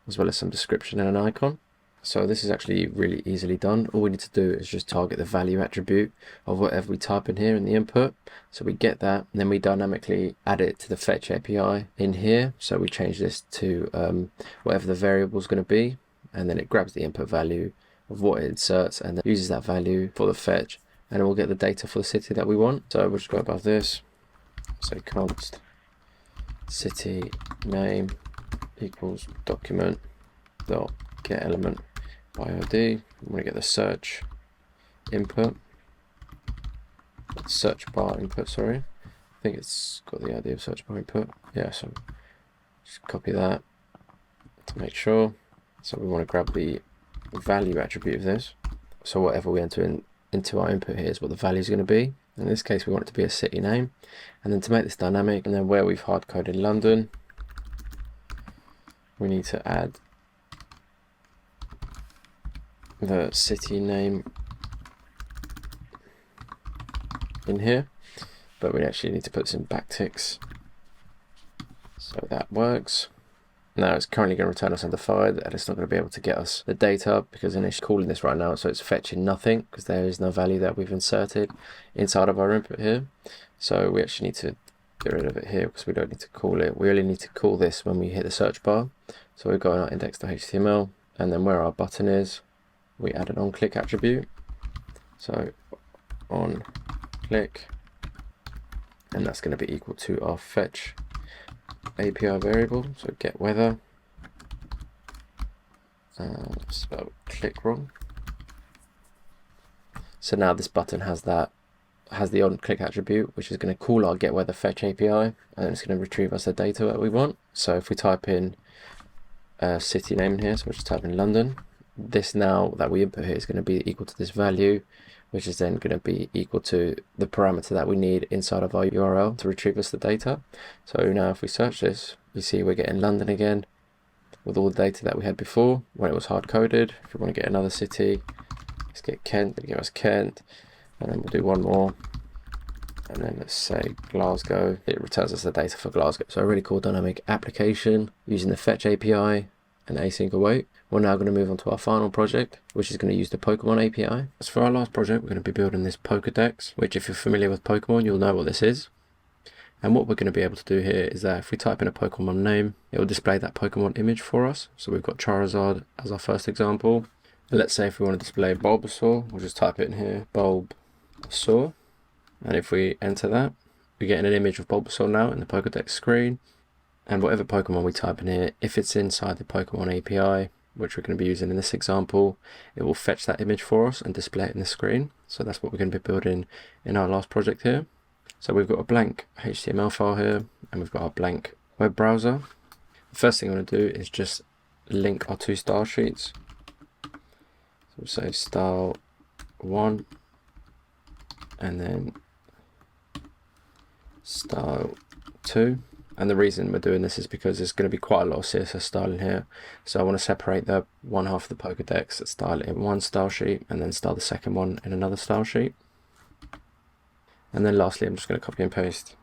as well as some description and an icon. So this is actually really easily done. All we need to do is just target the value attribute of whatever we type in here in the input. So we get that, and then we dynamically add it to the fetch API in here. So we change this to whatever the variable is going to be, and then it grabs the input value of what it inserts and then uses that value for the fetch, and we'll get the data for the city that we want. So we'll just go above this, say const city name equals document dot get element by ID. I'm going to get the search input, search bar input, sorry. I think it's got the ID of search bar input. Yeah, so just copy that to make sure. So we want to grab the value attribute of this. So whatever we enter into our input here is what the value is going to be. In this case, we want it to be a city name. And then to make this dynamic, and then where we've hard coded London, we need to add the city name in here, but we actually need to put some backticks so that works. Now it's currently going to return us undefined, and it's not going to be able to get us the data because initially calling this right now, so it's fetching nothing because there is no value that we've inserted inside of our input here. So we actually need to get rid of it here because we don't need to call it. We only need to call this when we hit the search bar. So we go in our index.html, and then where our button is, we add an onClick attribute. So on click, and that's going to be equal to our fetch API variable, so get weather, spelled click wrong. So now this button has the on click attribute, which is going to call our get weather fetch API, and it's going to retrieve us the data that we want. So if we type in a city name in here, so we'll just type in London, this now that we input here is going to be equal to this value, which is then going to be equal to the parameter that we need inside of our URL to retrieve us the data. So now if we search this, you see we're getting London again with all the data that we had before when it was hard coded. If we want to get another city, let's get Kent, it'll give us Kent, and then we'll do one more, and then let's say Glasgow. It returns us the data for Glasgow. So a really cool dynamic application using the fetch API and async await. We're now going to move on to our final project, which is going to use the Pokemon API. As for our last project, we're going to be building this Pokedex, which if you're familiar with Pokemon, you'll know what this is. And what we're going to be able to do here is that if we type in a Pokemon name, it will display that Pokemon image for us. So we've got Charizard as our first example. And let's say if we want to display Bulbasaur, we'll just type it in here, Bulbasaur. And if we enter that, we get an image of Bulbasaur now in the Pokedex screen. And whatever Pokemon we type in here, if it's inside the Pokemon API, which we're going to be using in this example, it will fetch that image for us and display it in the screen. So that's what we're going to be building in our last project here. So we've got a blank HTML file here, and we've got our blank web browser. The first thing I'm going to do is just link our two style sheets. So we'll say style 1 and then style 2. And the reason we're doing this is because there's going to be quite a lot of CSS style in here. So I want to separate the one half of the Pokedex, style it in one style sheet, and then style the second one in another style sheet. And then lastly, I'm just going to copy and paste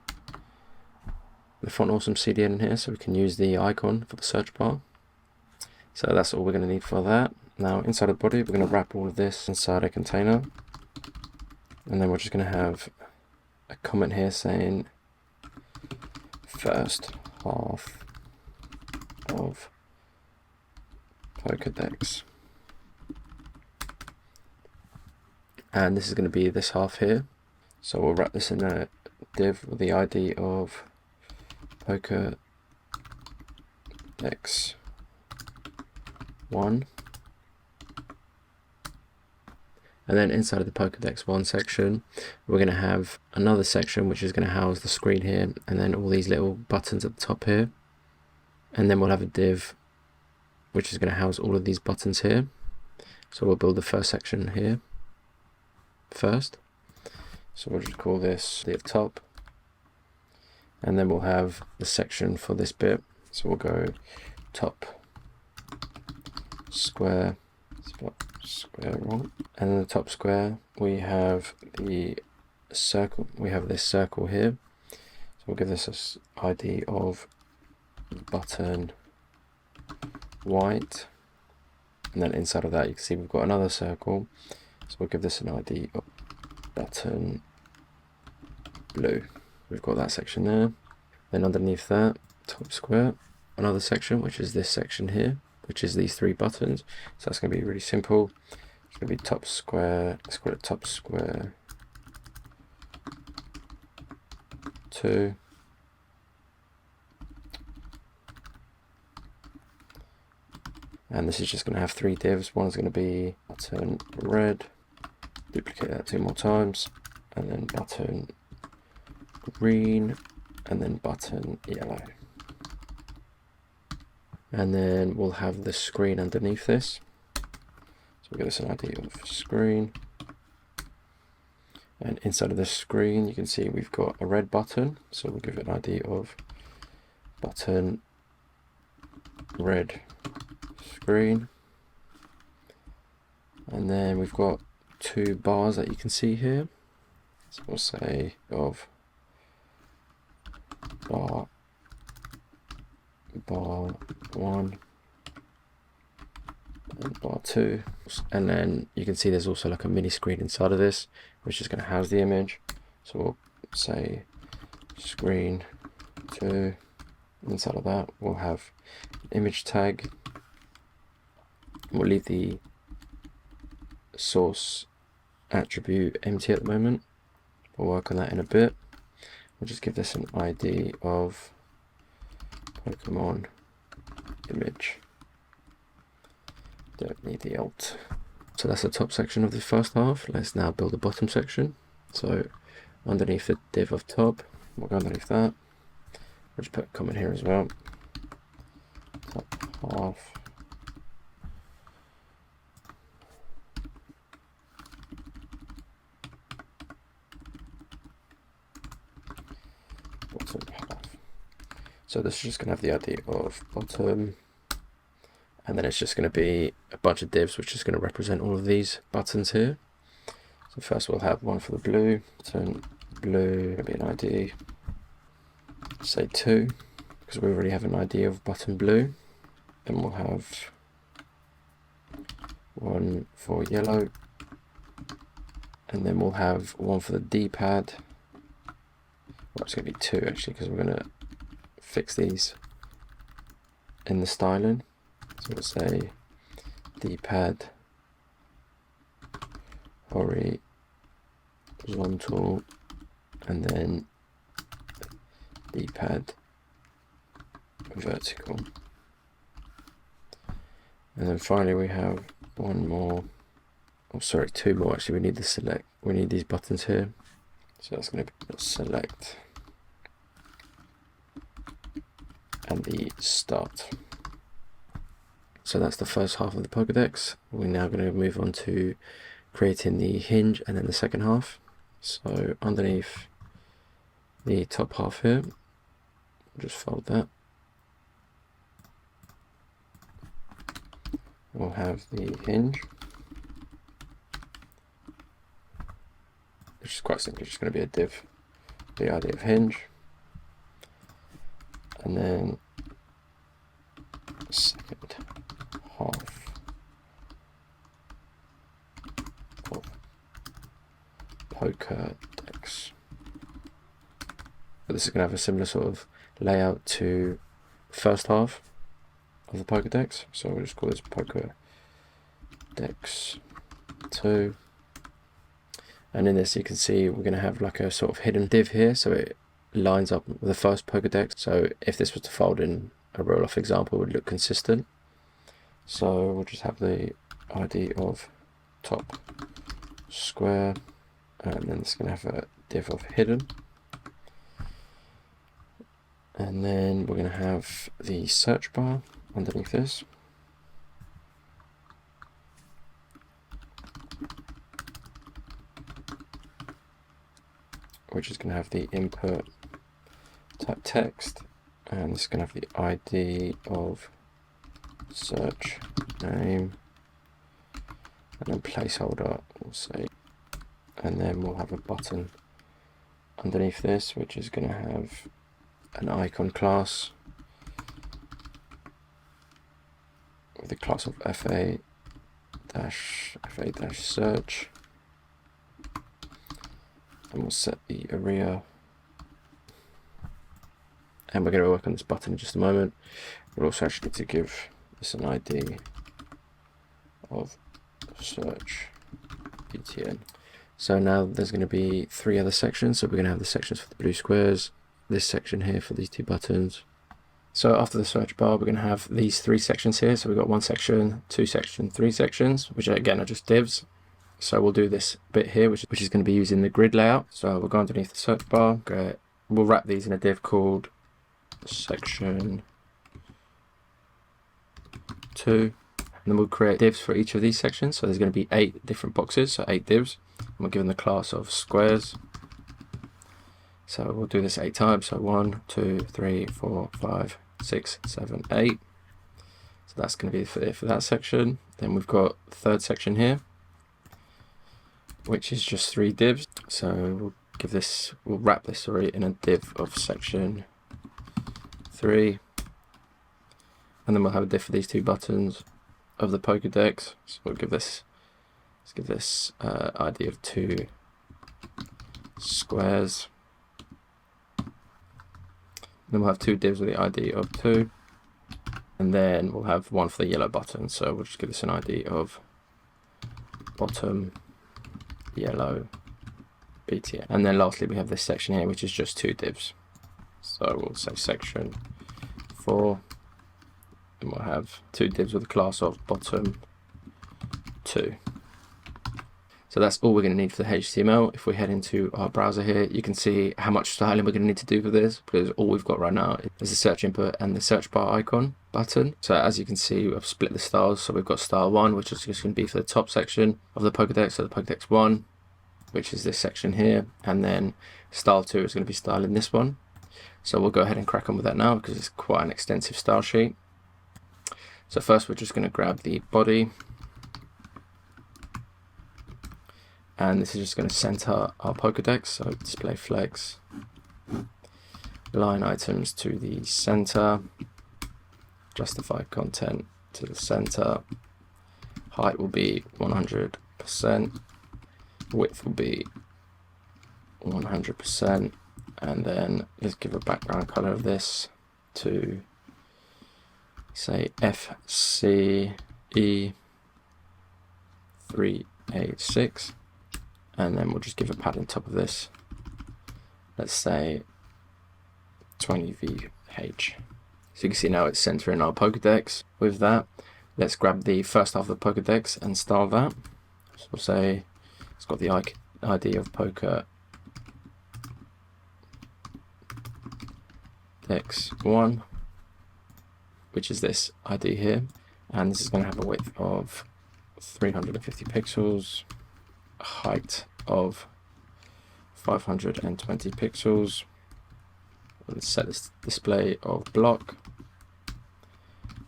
the Font Awesome CDN in here so we can use the icon for the search bar. So that's all we're going to need for that. Now inside the body, we're going to wrap all of this inside a container. And then we're just going to have a comment here saying first half of Pokedex, and this is going to be this half here. So we'll wrap this in a div with the ID of Pokedex 1, and then inside of the Pokedex 1 section, we're going to have another section which is going to house the screen here, and then all these little buttons at the top here. And then we'll have a div which is going to house all of these buttons here. So we'll build the first section here first. So we'll just call this div top. And then we'll have the section for this bit. So we'll go top square, square wrong, and in the top square we have the circle. We have this circle here, so we'll give this a ID of button white, and then inside of that you can see we've got another circle, so we'll give this an ID of button blue. We've got that section there. Then underneath that, top square, another section which is this section here, which is these three buttons. So that's going to be really simple. It's going to be top square, let's call it top square 2, and this is just going to have three divs. One is going to be button red, duplicate that 2 more times, and then button green, and then button yellow. And then we'll have the screen underneath this. So we'll give this an ID of screen. And inside of the screen, you can see we've got a red button. So we'll give it an ID of button red screen. And then we've got 2 bars that you can see here. So we'll say of bar bar 1 and bar 2, and then you can see there's also like a mini screen inside of this, which is going to house the image. So we'll say screen 2. Inside of that we'll have an image tag. We'll leave the source attribute empty at the moment. We'll work on that in a bit. We'll just give this an ID of Pokemon image. Don't need the alt. So that's the top section of the first half. Let's now build the bottom section. So underneath the div of top, we'll go underneath that. We'll just put a comment here as well. Top half. Bottom half. So this is just going to have the ID of bottom, and then it's just going to be a bunch of divs which is going to represent all of these buttons here. So first we'll have one for the blue button. Blue will be an ID, say 2, because we already have an ID of button blue. Then we'll have one for yellow, and then we'll have one for the D-pad. Well, it's going to be 2 actually, because we're going to fix these in the styling. So we'll say D-pad horizontal, and then D-pad vertical. And then finally we have one more, oh sorry, 2 more actually. We need the select, we need these buttons here. So that's going to be select and the start. So that's the first half of the Pokedex. We're now going to move on to creating the hinge and then the second half. So underneath the top half here, we'll just fold that. We'll have the hinge, which is quite simply just going to be a div, the ID of hinge, and then second half of Pokedex. But this is going to have a similar sort of layout to the first half of the Pokedex, so we'll just call this Pokedex 2. And in this you can see we're going to have like a sort of hidden div here, so it lines up with the first Pokedex. So if this was to fold in a real life example, it would look consistent. So we'll just have the ID of top square, and then it's going to have a div of hidden. And then we're going to have the search bar underneath this. Which is going to have the input type text, and it's going to have the ID of search name, and then placeholder, we'll say, and then we'll have a button underneath this, which is going to have an icon class with the class of fa-search, and we'll set the area, and we're going to work on this button in just a moment. We'll also actually need to give this an ID of search btn. So now there's going to be 3 other sections. So we're going to have the sections for the blue squares, this section here for these 2 buttons. So after the search bar, we're going to have these 3 sections here. So we've got 1 section, 2 sections, 3 sections, which again are just divs. So we'll do this bit here, which is going to be using the grid layout. So we'll go underneath the search bar. We'll wrap these in a div called section 2. And then we'll create divs for each of these sections. So there's going to be 8 different boxes, so 8 divs. And we're given the class of squares. So we'll do this 8 times. So 1, 2, 3, 4, 5, 6, 7, 8. So that's going to be for that section. Then we've got the third section here, which is just 3 divs. So we'll wrap this in a div of section 3. and then we'll have a diff for these two buttons of the Pokedex. So we'll give this, let's give this ID of 2 squares. Then we'll have 2 divs with the ID of 2, and then we'll have one for the yellow button. So we'll just give this an ID of bottom yellow BTN. And then lastly, we have this section here, which is just 2 divs. So we'll say section 4, and we'll have 2 divs with a class of bottom 2. So that's all we're going to need for the HTML. If we head into our browser here, you can see how much styling we're going to need to do for this, because all we've got right now is the search input and the search bar icon button. So as you can see, I've split the styles. So we've got style 1, which is just going to be for the top section of the Pokedex, so the Pokedex 1, which is this section here, and then style 2 is going to be styling this one. So we'll go ahead and crack on with that now, because it's quite an extensive style sheet. So first we're just going to grab the body, and this is just going to center our Pokedex. So display flex, line items to the center, justify content to the center, height will be 100%, width will be 100%, and then let's give a background color of this to say FCE386, and then we'll just give a padding top of this, let's say 20VH. So you can see now it's centering our Pokedex. With that, let's grab the first half of the Pokedex and style that. So we'll say it's got the ID of Pokedex1, which is this ID here, and this is going to have a width of 350 pixels, a height of 520 pixels. Let's set this display of block,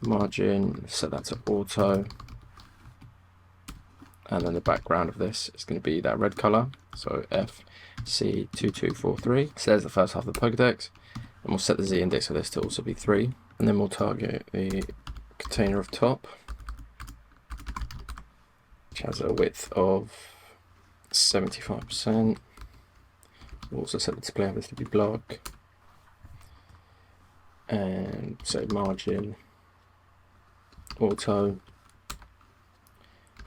margin, set that to auto, and then the background of this is going to be that red color, so FC2243. So there's the first half of the Pokedex, and we'll set the Z index of this to also be 3, and then we'll target the container of top, which has a width of 75%. We'll also set the display of this to be block, and say margin, auto,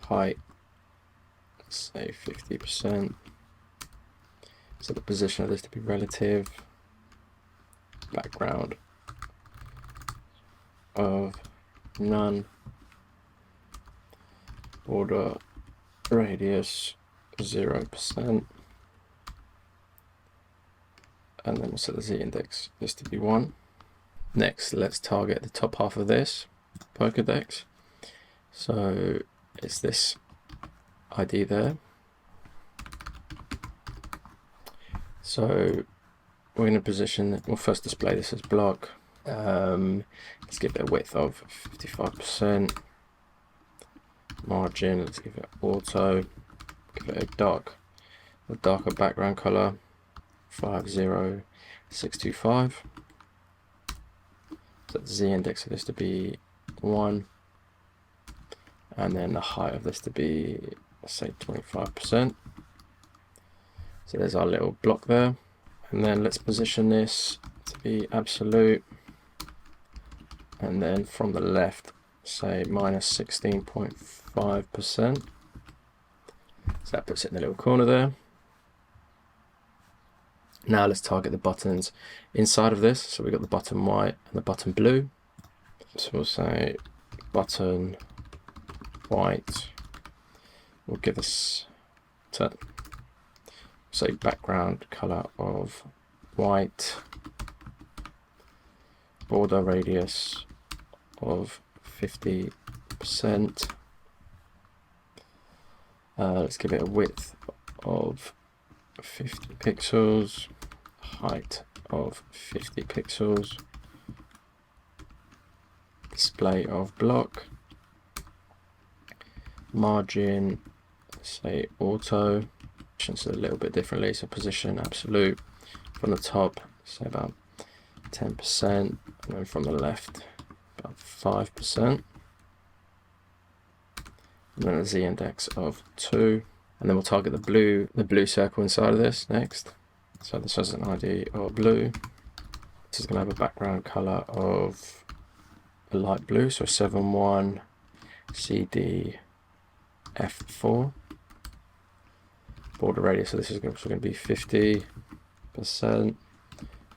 height, say 50%. So the position of this to be relative, background of none, border radius 0%, and then we'll set the Z index this to be 1. Next, let's target the top half of this Pokedex. So it's this ID there. So we're going to position, we'll first display this as block. Let's give it a width of 55%. Margin, let's give it auto. Give it a darker background color, 50625. Set the Z index of this to be 1, and then the height of this to be, let's say, 25%. So there's our little block there, and then let's position this to be absolute, and then from the left, say minus 16.5%. So that puts it in the little corner there. Now let's target the buttons inside of this. So we've got the button white and the button blue. So we'll say button white. We'll give us say background color of white, border radius of 50%. Let's give it a width of 50 pixels, height of 50 pixels, display of block, margin, say auto, so a little bit differently, so position absolute, from the top say about 10%, and then from the left about 5%. And then a z-index of 2. And then we'll target the blue circle inside of this next. So this has an ID of blue. This is going to have a background color of a light blue, so 71 CD F4. Border radius, so this is also going to be 50%.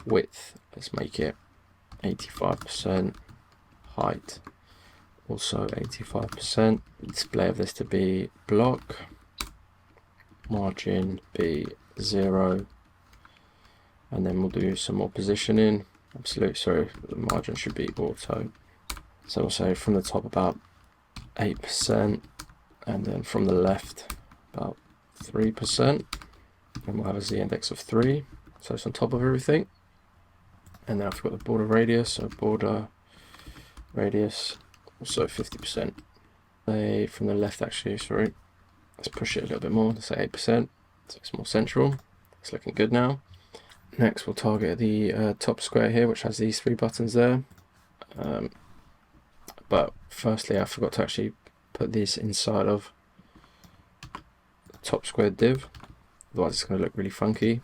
Width, let's make it 85%. Height, also 85%. Display of this to be block. Margin be 0. And then we'll do some more positioning. Absolute, sorry, the margin should be auto. So we'll say from the top about 8%, and then from the left about 3%. And we'll have a z-index of 3. So it's on top of everything. And then I've got the border radius, so border radius also 50%. From the left actually, sorry. Let's push it a little bit more, let's say 8%. So it's more central. It's looking good now. Next we'll target the top square here, which has these 3 buttons there. But firstly I forgot to actually put these inside of the top square div. Otherwise it's going to look really funky.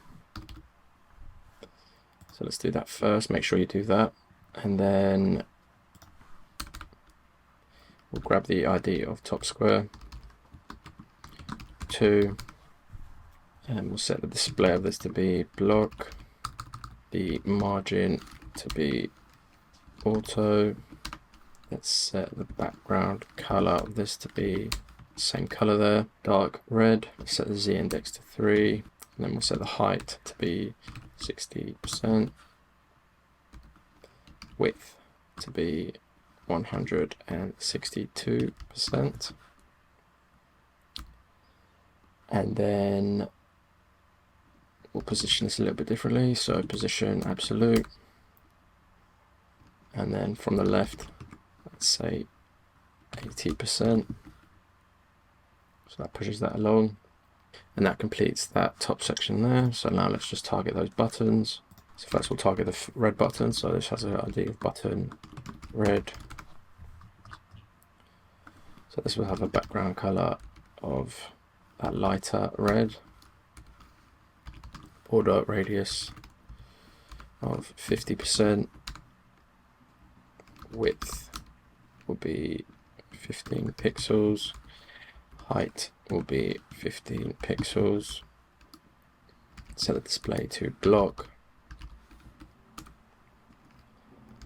So let's do that first, make sure you do that. And then we'll grab the ID of top square 2, and we'll set the display of this to be block, the margin to be auto. Let's set the background color of this to be the same color there, dark red. Let's set the z-index to 3, and then we'll set the height to be 60%, width to be 162%, and then we'll position this a little bit differently, so position absolute, and then from the left let's say 80%, so that pushes that along, and that completes that top section there. So now let's just target those buttons. So first we'll target the red button, so this has an ID of button red. So this will have a background color of that lighter red. Border radius of 50%. Width will be 15 pixels. Height will be 15 pixels. Set the display to block.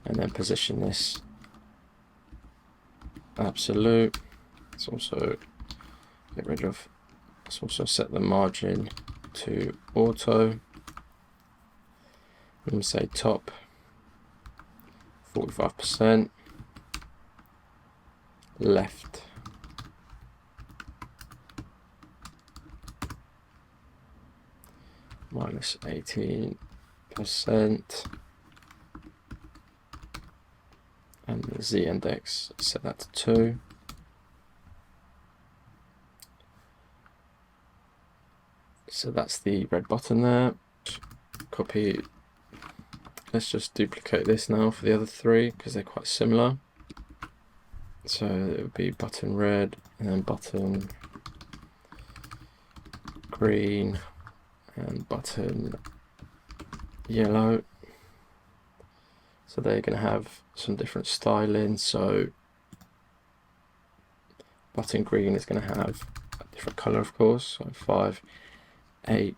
And then position this absolute. Let's also get rid of, let's also set the margin to auto. And say top 45%, left minus 18%, and the z-index, set that to 2. So that's the red button there. Copy. Let's just duplicate this now for the other 3 because they're quite similar. So it would be button red and then button green and button yellow. So they're going to have some different styling. So button green is going to have a different color, of course. So 5, 8,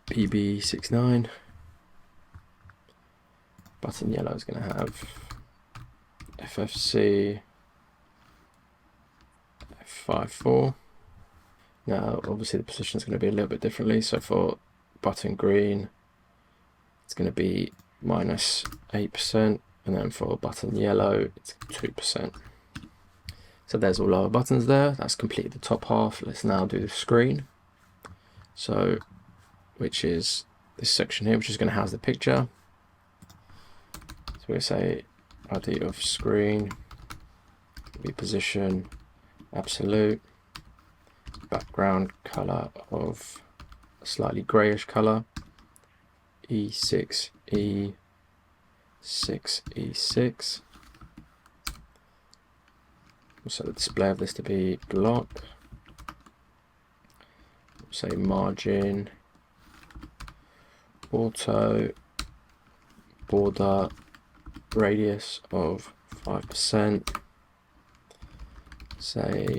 BB69. Button yellow is going to have FFC F54. Now obviously the position is going to be a little bit differently, so for button green it's going to be minus 8%, and then for button yellow it's 2%. So there's all our buttons there. That's completed the top half. Let's now do the screen, so which is this section here, which is going to house the picture. So we say ID of screen, position absolute, background color of a slightly grayish color, E6, E6, E6, We'll set the display of this to be block. We'll say margin, auto, border radius of 5%. Say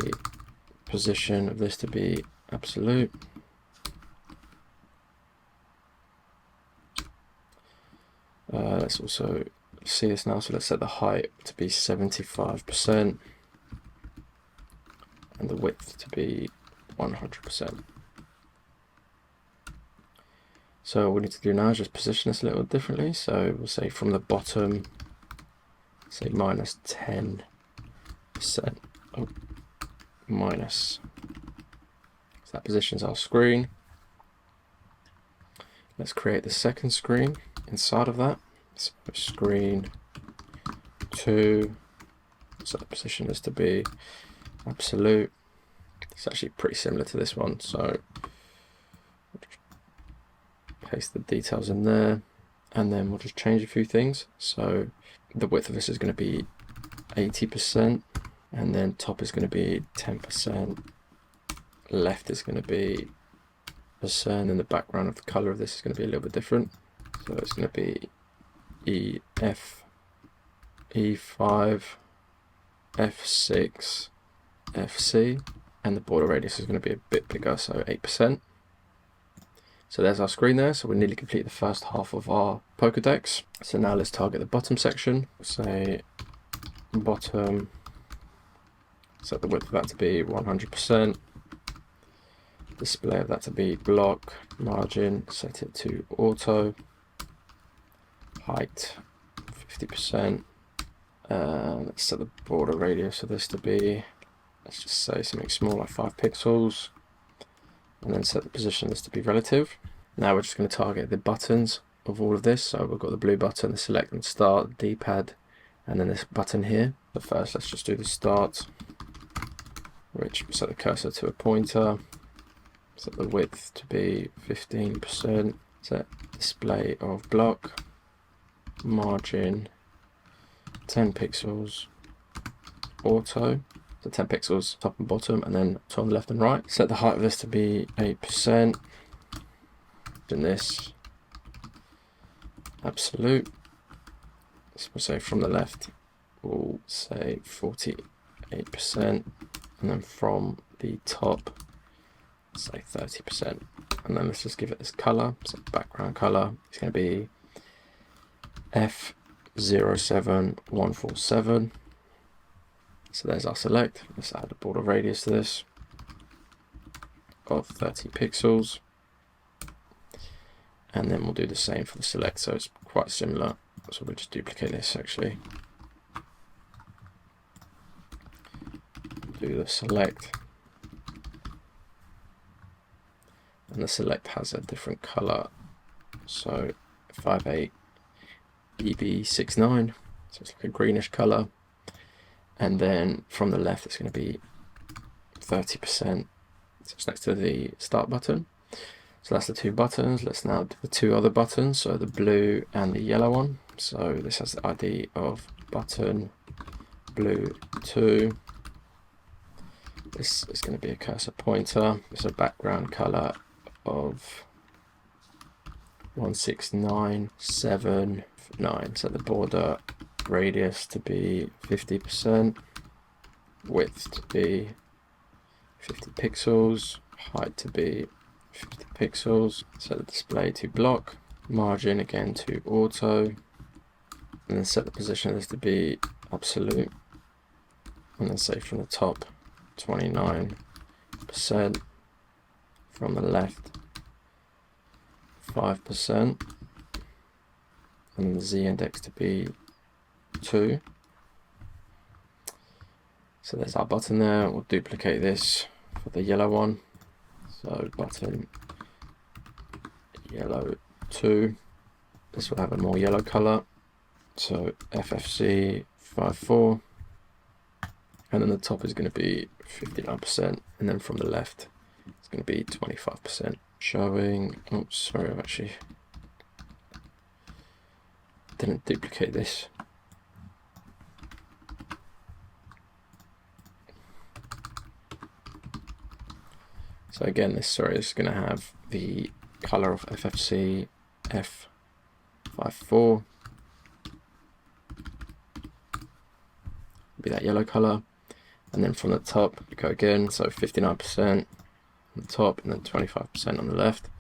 position of this to be absolute. Let's also see this now, so let's set the height to be 75% and the width to be 100%. So what we need to do now is just position this a little differently. So we'll say from the bottom, say minus 10%. Oh, minus. So that positions our screen. Let's create the second screen inside of that. So screen 2. So the position is to be absolute. It's actually pretty similar to this one. So paste the details in there, and then we'll just change a few things. So the width of this is going to be 80%, and then top is going to be 10%. Left is going to be %, and the background of the color of this is going to be a little bit different. So it's going to be EF, E5, F6, FC, and the border radius is going to be a bit bigger, so 8%. So there's our screen there. So we nearly complete the first half of our Pokedex. So now let's target the bottom section. Say bottom, set the width of that to be 100%. Display of that to be block, margin, set it to auto, height 50%. Let's set the border radius of this to be, let's just say something small like 5 pixels. And then set the position of this to be relative. Now we're just going to target the buttons of all of this. So we've got the blue button, the select and start, D-pad, and then this button here. But first let's just do the start, which will set the cursor to a pointer, set the width to be 15%, set display of block, margin 10 pixels, auto. So 10 pixels top and bottom, and then on the left and right. Set the height of this to be 8%. And this absolute. So we'll say from the left, we'll say 48%, and then from the top, say 30%. And then let's just give it this color. So background color is going to be F07147. So there's our select. Let's add a border radius to this of 30 pixels. And then we'll do the same for the select. So it's quite similar. So we'll just duplicate this actually. Do the select. And the select has a different color. So 58 EB69. So it's like a greenish color. And then from the left, it's going to be 30%. So it's next to the start button. So that's the two buttons. Let's now do the two other buttons. So the blue and the yellow one. So this has the ID of button blue 2. This is going to be a cursor pointer. It's a background color of 16979. So the border radius to be 50%, width to be 50 pixels, height to be 50 pixels, set the display to block, margin again to auto, and then set the position of this to be absolute, and then say from the top 29%, from the left 5%, and the Z index to be 2. So there's our button there. We'll duplicate this for the yellow one. So button yellow 2. This will have a more yellow color. So FFC 54. And then the top is going to be 59%. And then from the left, it's going to be 25%. Showing, oops, sorry, I've actually didn't duplicate this. So again, this is going to have the color of FFC F54, be that yellow color, and then from the top we go again, so 59% on the top and then 25% on the left,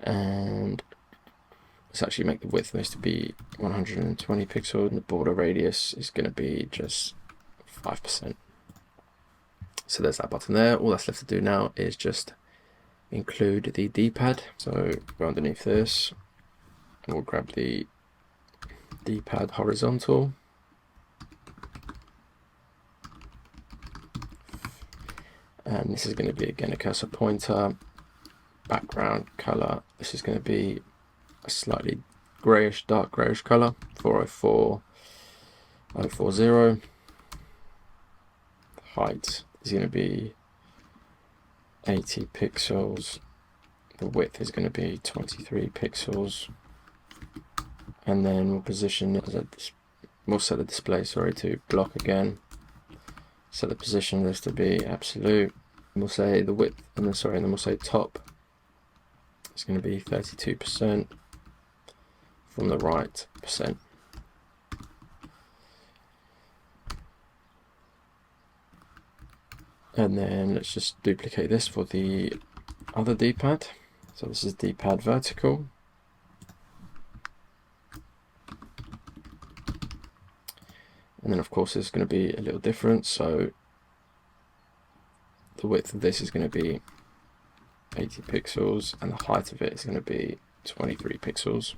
and let's actually make the width of this to be 120 pixels, and the border radius is going to be just 5%. So there's that button there. All that's left to do now is just include the D-pad. So go underneath this and we'll grab the D-pad horizontal. And this is going to be again a cursor pointer, background color. This is going to be a slightly grayish, dark grayish color, 404040. Height is going to be 80 pixels. The width is going to be 23 pixels. And then we'll position it as we'll set the display, to block again. Set the position of this to be absolute. And we'll say the width, and then we'll say top. It's going to be 32% from the right percent. And then let's just duplicate this for the other D-pad. So this is D-pad vertical. And then of course it's going to be a little different. So the width of this is going to be 80 pixels and the height of it is going to be 23 pixels.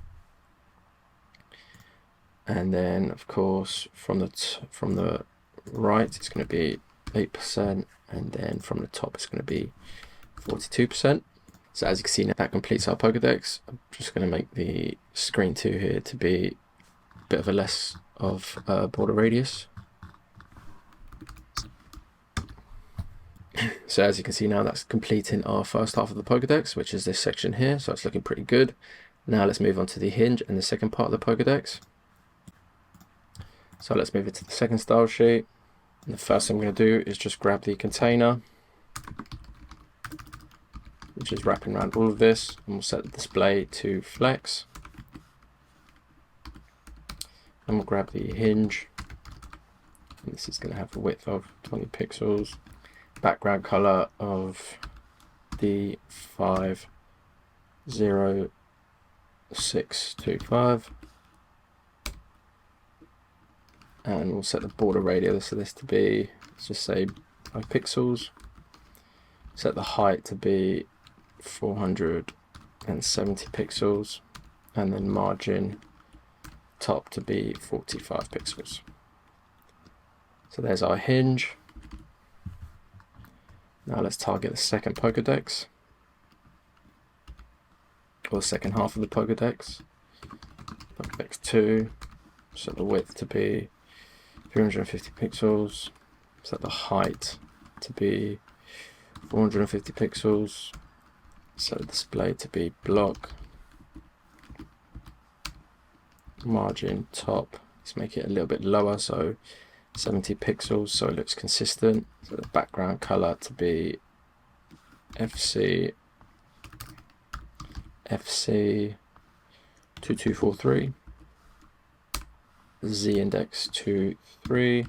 And then of course from the right it's going to be 8%, and then from the top it's going to be 42%. So as you can see now, that completes our Pokedex. I'm just going to make the screen 2 here to be a bit of a less of a border radius. So as you can see now, that's completing our first half of the Pokedex, which is this section here. So it's looking pretty good. Now let's move on to the hinge and the second part of the Pokedex. So let's move it to the second style sheet. And the first thing I'm going to do is just grab the container, which is wrapping around all of this, and we'll set the display to flex. And we'll grab the hinge, and this is going to have a width of 20 pixels, background color of D50625. And we'll set the border radius of this to be, let's just say 5 pixels. Set the height to be 470 pixels, and then margin top to be 45 pixels. So there's our hinge. Now let's target the second Pokedex, or the second half of the Pokedex. Pokedex 2, set the width to be 350 pixels, set the height to be 450 pixels, set the display to be block, margin top, let's make it a little bit lower, so 70 pixels so it looks consistent. So the background color to be FC 2243, Z index 23,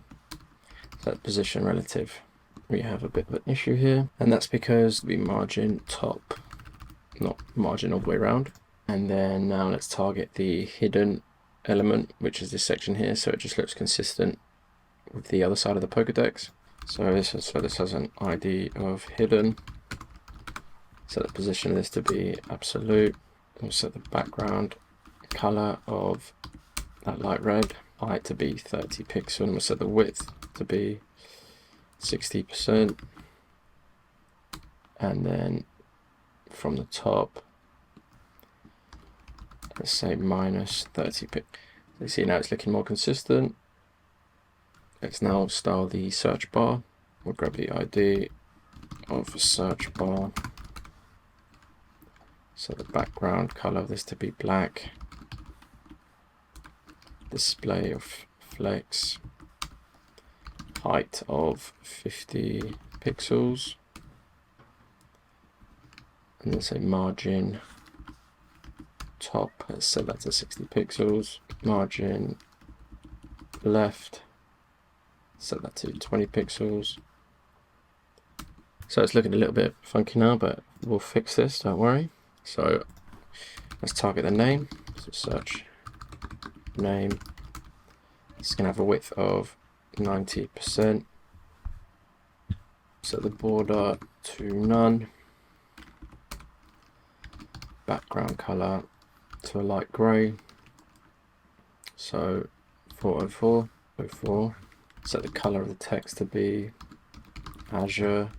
set position relative. We have a bit of an issue here, and that's because the margin top, not margin all the way around. And then now let's target the hidden element, which is this section here, so it just looks consistent with the other side of the Pokedex. So this has an ID of hidden. Set the position of this to be absolute. We'll set the background color of that light red, height to be 30 pixels, and we'll set the width to be 60%. And then from the top, let's say minus 30 pixels. So you see now it's looking more consistent. Let's now style the search bar. We'll grab the ID of search bar. So the background color of this to be black. Display of flex. Height of 50 pixels. and then say margin top, let's set that to 60 pixels, margin left, set that to 20 pixels. So it's looking a little bit funky now, but we'll fix this, don't worry. So let's target the name, so search name. It's going to have a width of 90%. Set the border to none. Background color to a light grey. So 404. Set the color of the text to be Azure.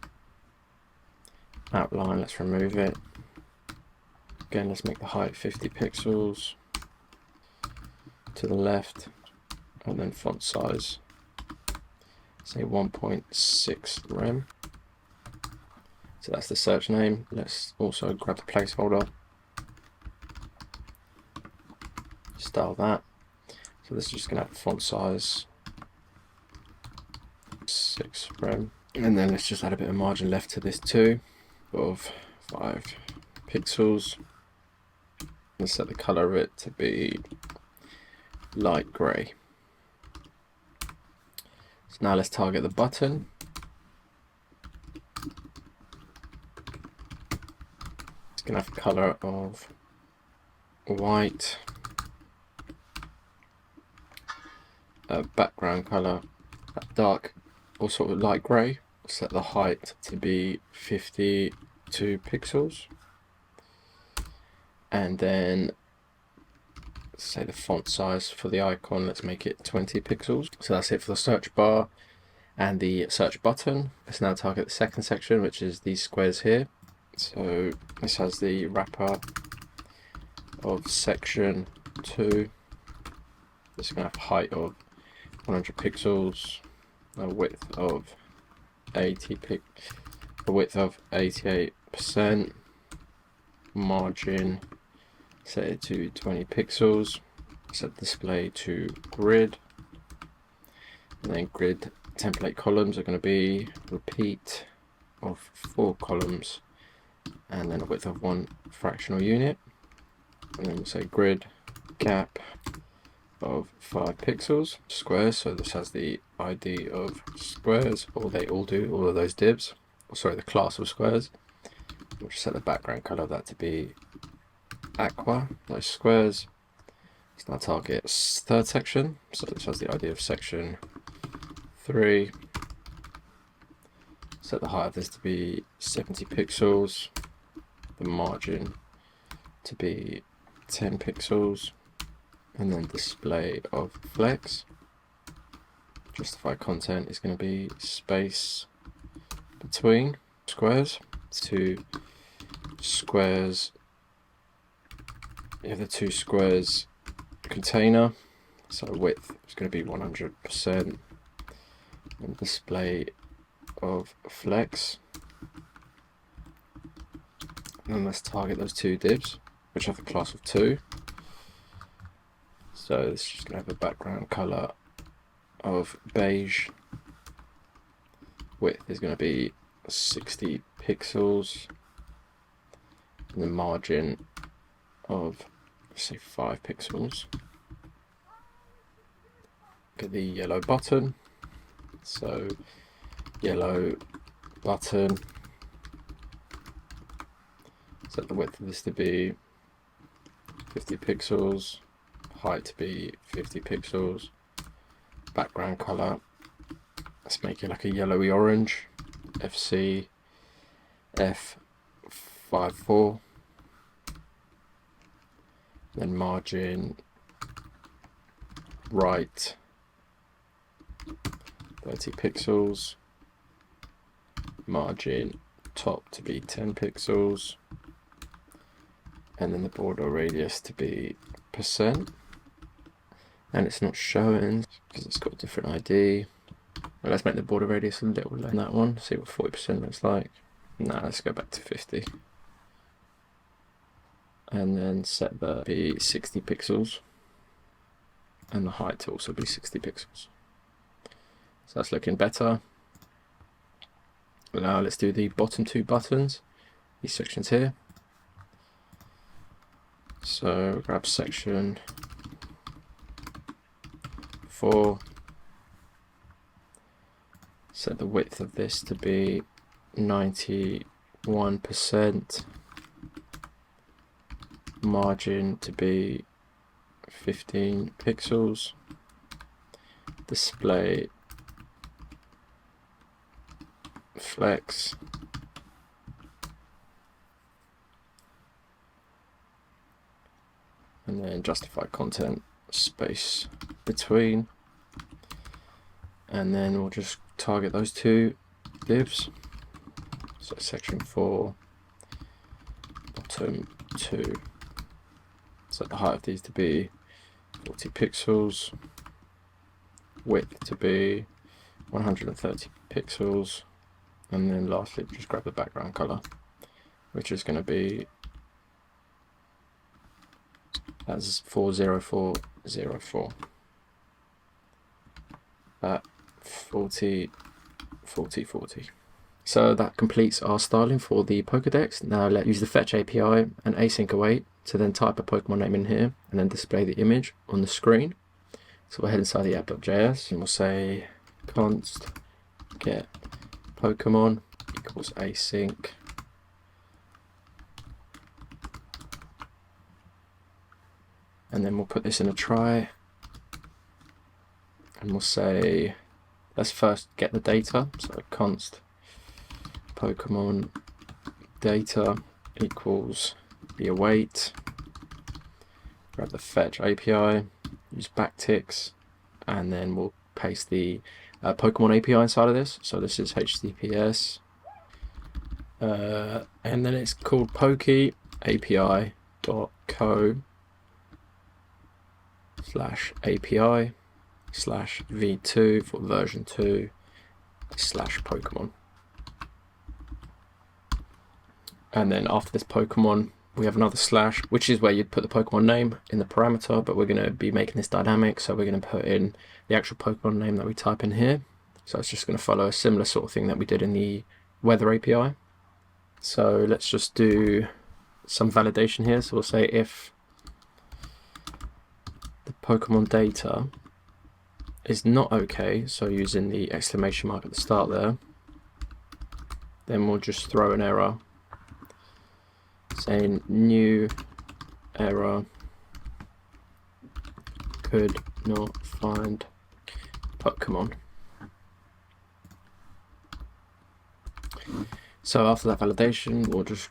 Outline, let's remove it. Again, let's make the height 50 pixels to the left, and then font size, say 1.6 rem. So that's the search name. Let's also grab the placeholder, style that. So this is just going to have font size 6 rem, and then let's just add a bit of margin left to this too, of 5 pixels. And set the color of it to be light grey. So now let's target the button. It's going to have a color of white, background color dark or sort of light grey. Set the height to be 52 pixels, and then say the font size for the icon, let's make it 20 pixels. So that's it for the search bar and the search button. Let's now target the second section, which is these squares here. So this has the wrapper of section 2. It's going to have a height of 100 pixels, a width of 88%, margin set it to 20 pixels, set display to grid, and then grid template columns are going to be repeat of 4 columns and then a width of 1 fractional unit, and then we'll say grid gap of 5 pixels, squares, so this has the ID of squares, or they all do, all of those divs, or sorry, the class of squares. We'll just set the background color of that to be aqua, those squares. Let's now target third section, so this has the ID of section 3. Set the height of this to be 70 pixels, the margin to be 10 pixels, and then display of flex. Justify content is going to be space between squares. 2 squares, you have the 2 squares container, so width is going to be 100%, and display of flex. And then let's target those 2 divs, which have a class of 2. So this is just going to have a background color of beige. Width is going to be 60 pixels, and the margin of, say, 5 pixels. Look at the yellow button. So yellow button, set the width of this to be 50 pixels, height to be 50 pixels, background color, let's make it like a yellowy orange, FC F54, then margin right 30 pixels, margin top to be 10 pixels, and then the border radius to be %, and it's not showing because it's got a different ID. Well, let's make the border radius a little lower than that one, see what 40% looks like. Nah, let's go back to 50, and then set the be 60 pixels, and the height to also be 60 pixels. So that's looking better. Now let's do the bottom 2 buttons, these sections here. So grab section 4, set the width of this to be 91%, margin to be 15 pixels, display flex, and then justify content space between, and then we'll just target those two divs. So section 4, bottom 2. Set the height of these to be 40 pixels, width to be 130 pixels, and then lastly just grab the background color, which is going to be as 40404 at 40. So that completes our styling for the Pokedex. Now let's use the fetch API and async await to then type a Pokemon name in here and then display the image on the screen. So we'll head inside the app.js and we'll say const get Pokemon equals async. And then we'll put this in a try, and we'll say, let's first get the data. So const Pokemon data equals the await. Grab the fetch API, use backticks, and then we'll paste the Pokemon API inside of this. So this is HTTPS, and then it's called pokeapi.co/API/v2 for version 2/Pokemon. And then after this Pokemon, we have another slash, which is where you'd put the Pokemon name in the parameter, but we're going to be making this dynamic, so we're going to put in the actual Pokemon name that we type in here. So it's just going to follow a similar sort of thing that we did in the weather API. So let's just do some validation here. So we'll say if the Pokemon data is not okay, so using the exclamation mark at the start there, then we'll just throw an error saying new error, could not find Pokemon. So after that validation, we'll just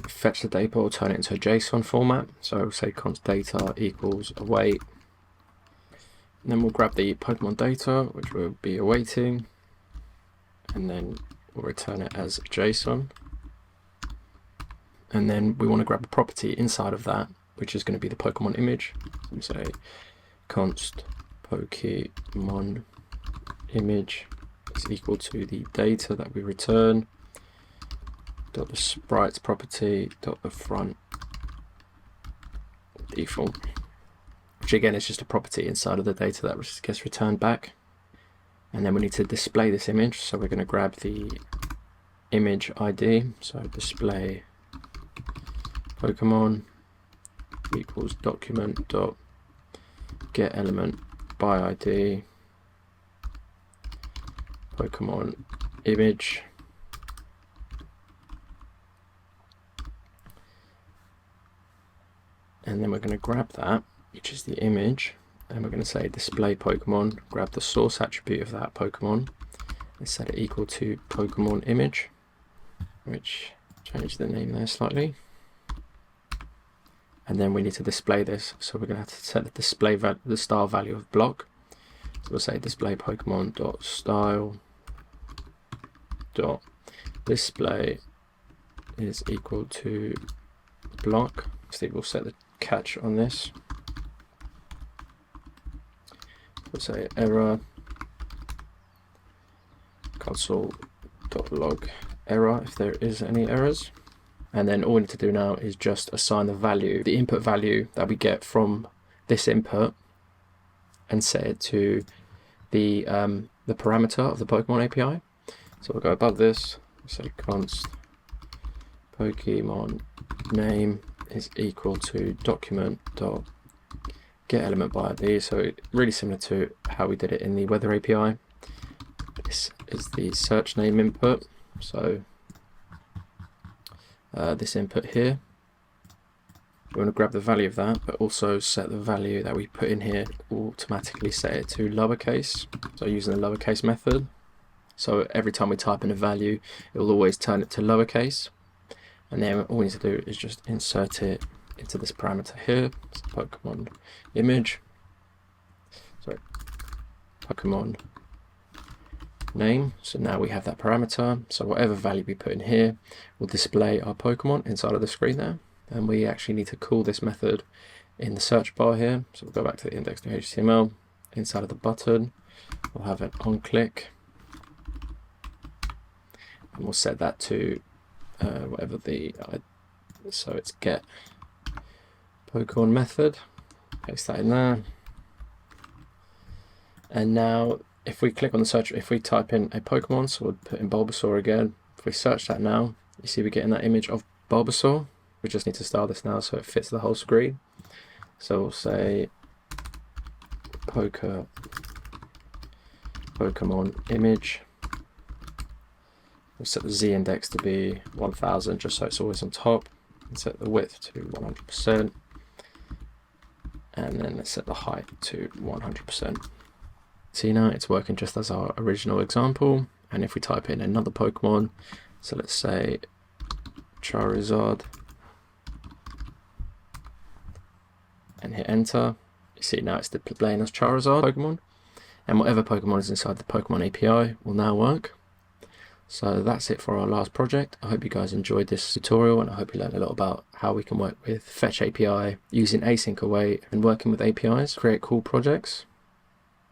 fetch the data or turn it into a JSON format. So we'll say const data equals await. And then we'll grab the Pokemon data, which we'll be awaiting, and then we'll return it as JSON. And then we want to grab a property inside of that, which is going to be the Pokemon image. So we'll say const Pokemon image is equal to the data that we return, dot the sprites property, dot the front default, which again is just a property inside of the data that gets returned back. And then we need to display this image, so we're going to grab the image ID, so display Pokemon equals document dot get element by ID Pokemon image, and then we're going to grab that, which is the image, and we're going to say display Pokemon, grab the source attribute of that Pokemon and set it equal to Pokemon image, which changed the name there slightly. And then we need to display this, so we're going to have to set the style value of block. So we'll say display Pokemon dot style dot display is equal to block. So we'll set the catch on this. We'll say error console.log error if there is any errors. And then all we need to do now is just assign the value, the input value that we get from this input, and set it to the parameter of the Pokemon API. So we'll go above this, say const Pokemon name is equal to document.getElementById. So really similar to how we did it in the weather API. This is the search name input. So this input here, we want to grab the value of that, but also set the value that we put in here, automatically set it to lowercase. So using the lowercase method. So every time we type in a value, it will always turn it to lowercase. And then all we need to do is just insert it into this parameter here. So Pokemon image, sorry, Pokemon name. So now we have that parameter. So whatever value we put in here will display our Pokemon inside of the screen there. And we actually need to call this method in the search bar here. So we'll go back to the index.html. Inside of the button, we'll have an on click. And we'll set that to whatever the, so it's get Pokemon method, paste that in there. And now if we click on the search, if we type in a Pokemon, so we'll put in Bulbasaur again. If we search that now, you see we're getting that image of Bulbasaur. We just need to style this now so it fits the whole screen. So we'll say Pokemon image. We'll set the Z index to be 1000 just so it's always on top, and set the width to 100%, and then let's set the height to 100%. See, now it's working just as our original example. And if we type in another Pokemon, so let's say Charizard, and hit enter, you see now it's displaying as Charizard Pokemon, and whatever Pokemon is inside the Pokemon API will now work. So that's it for our last project. I hope you guys enjoyed this tutorial, and I hope you learned a lot about how we can work with Fetch API, using Async Await, and working with APIs, create cool projects.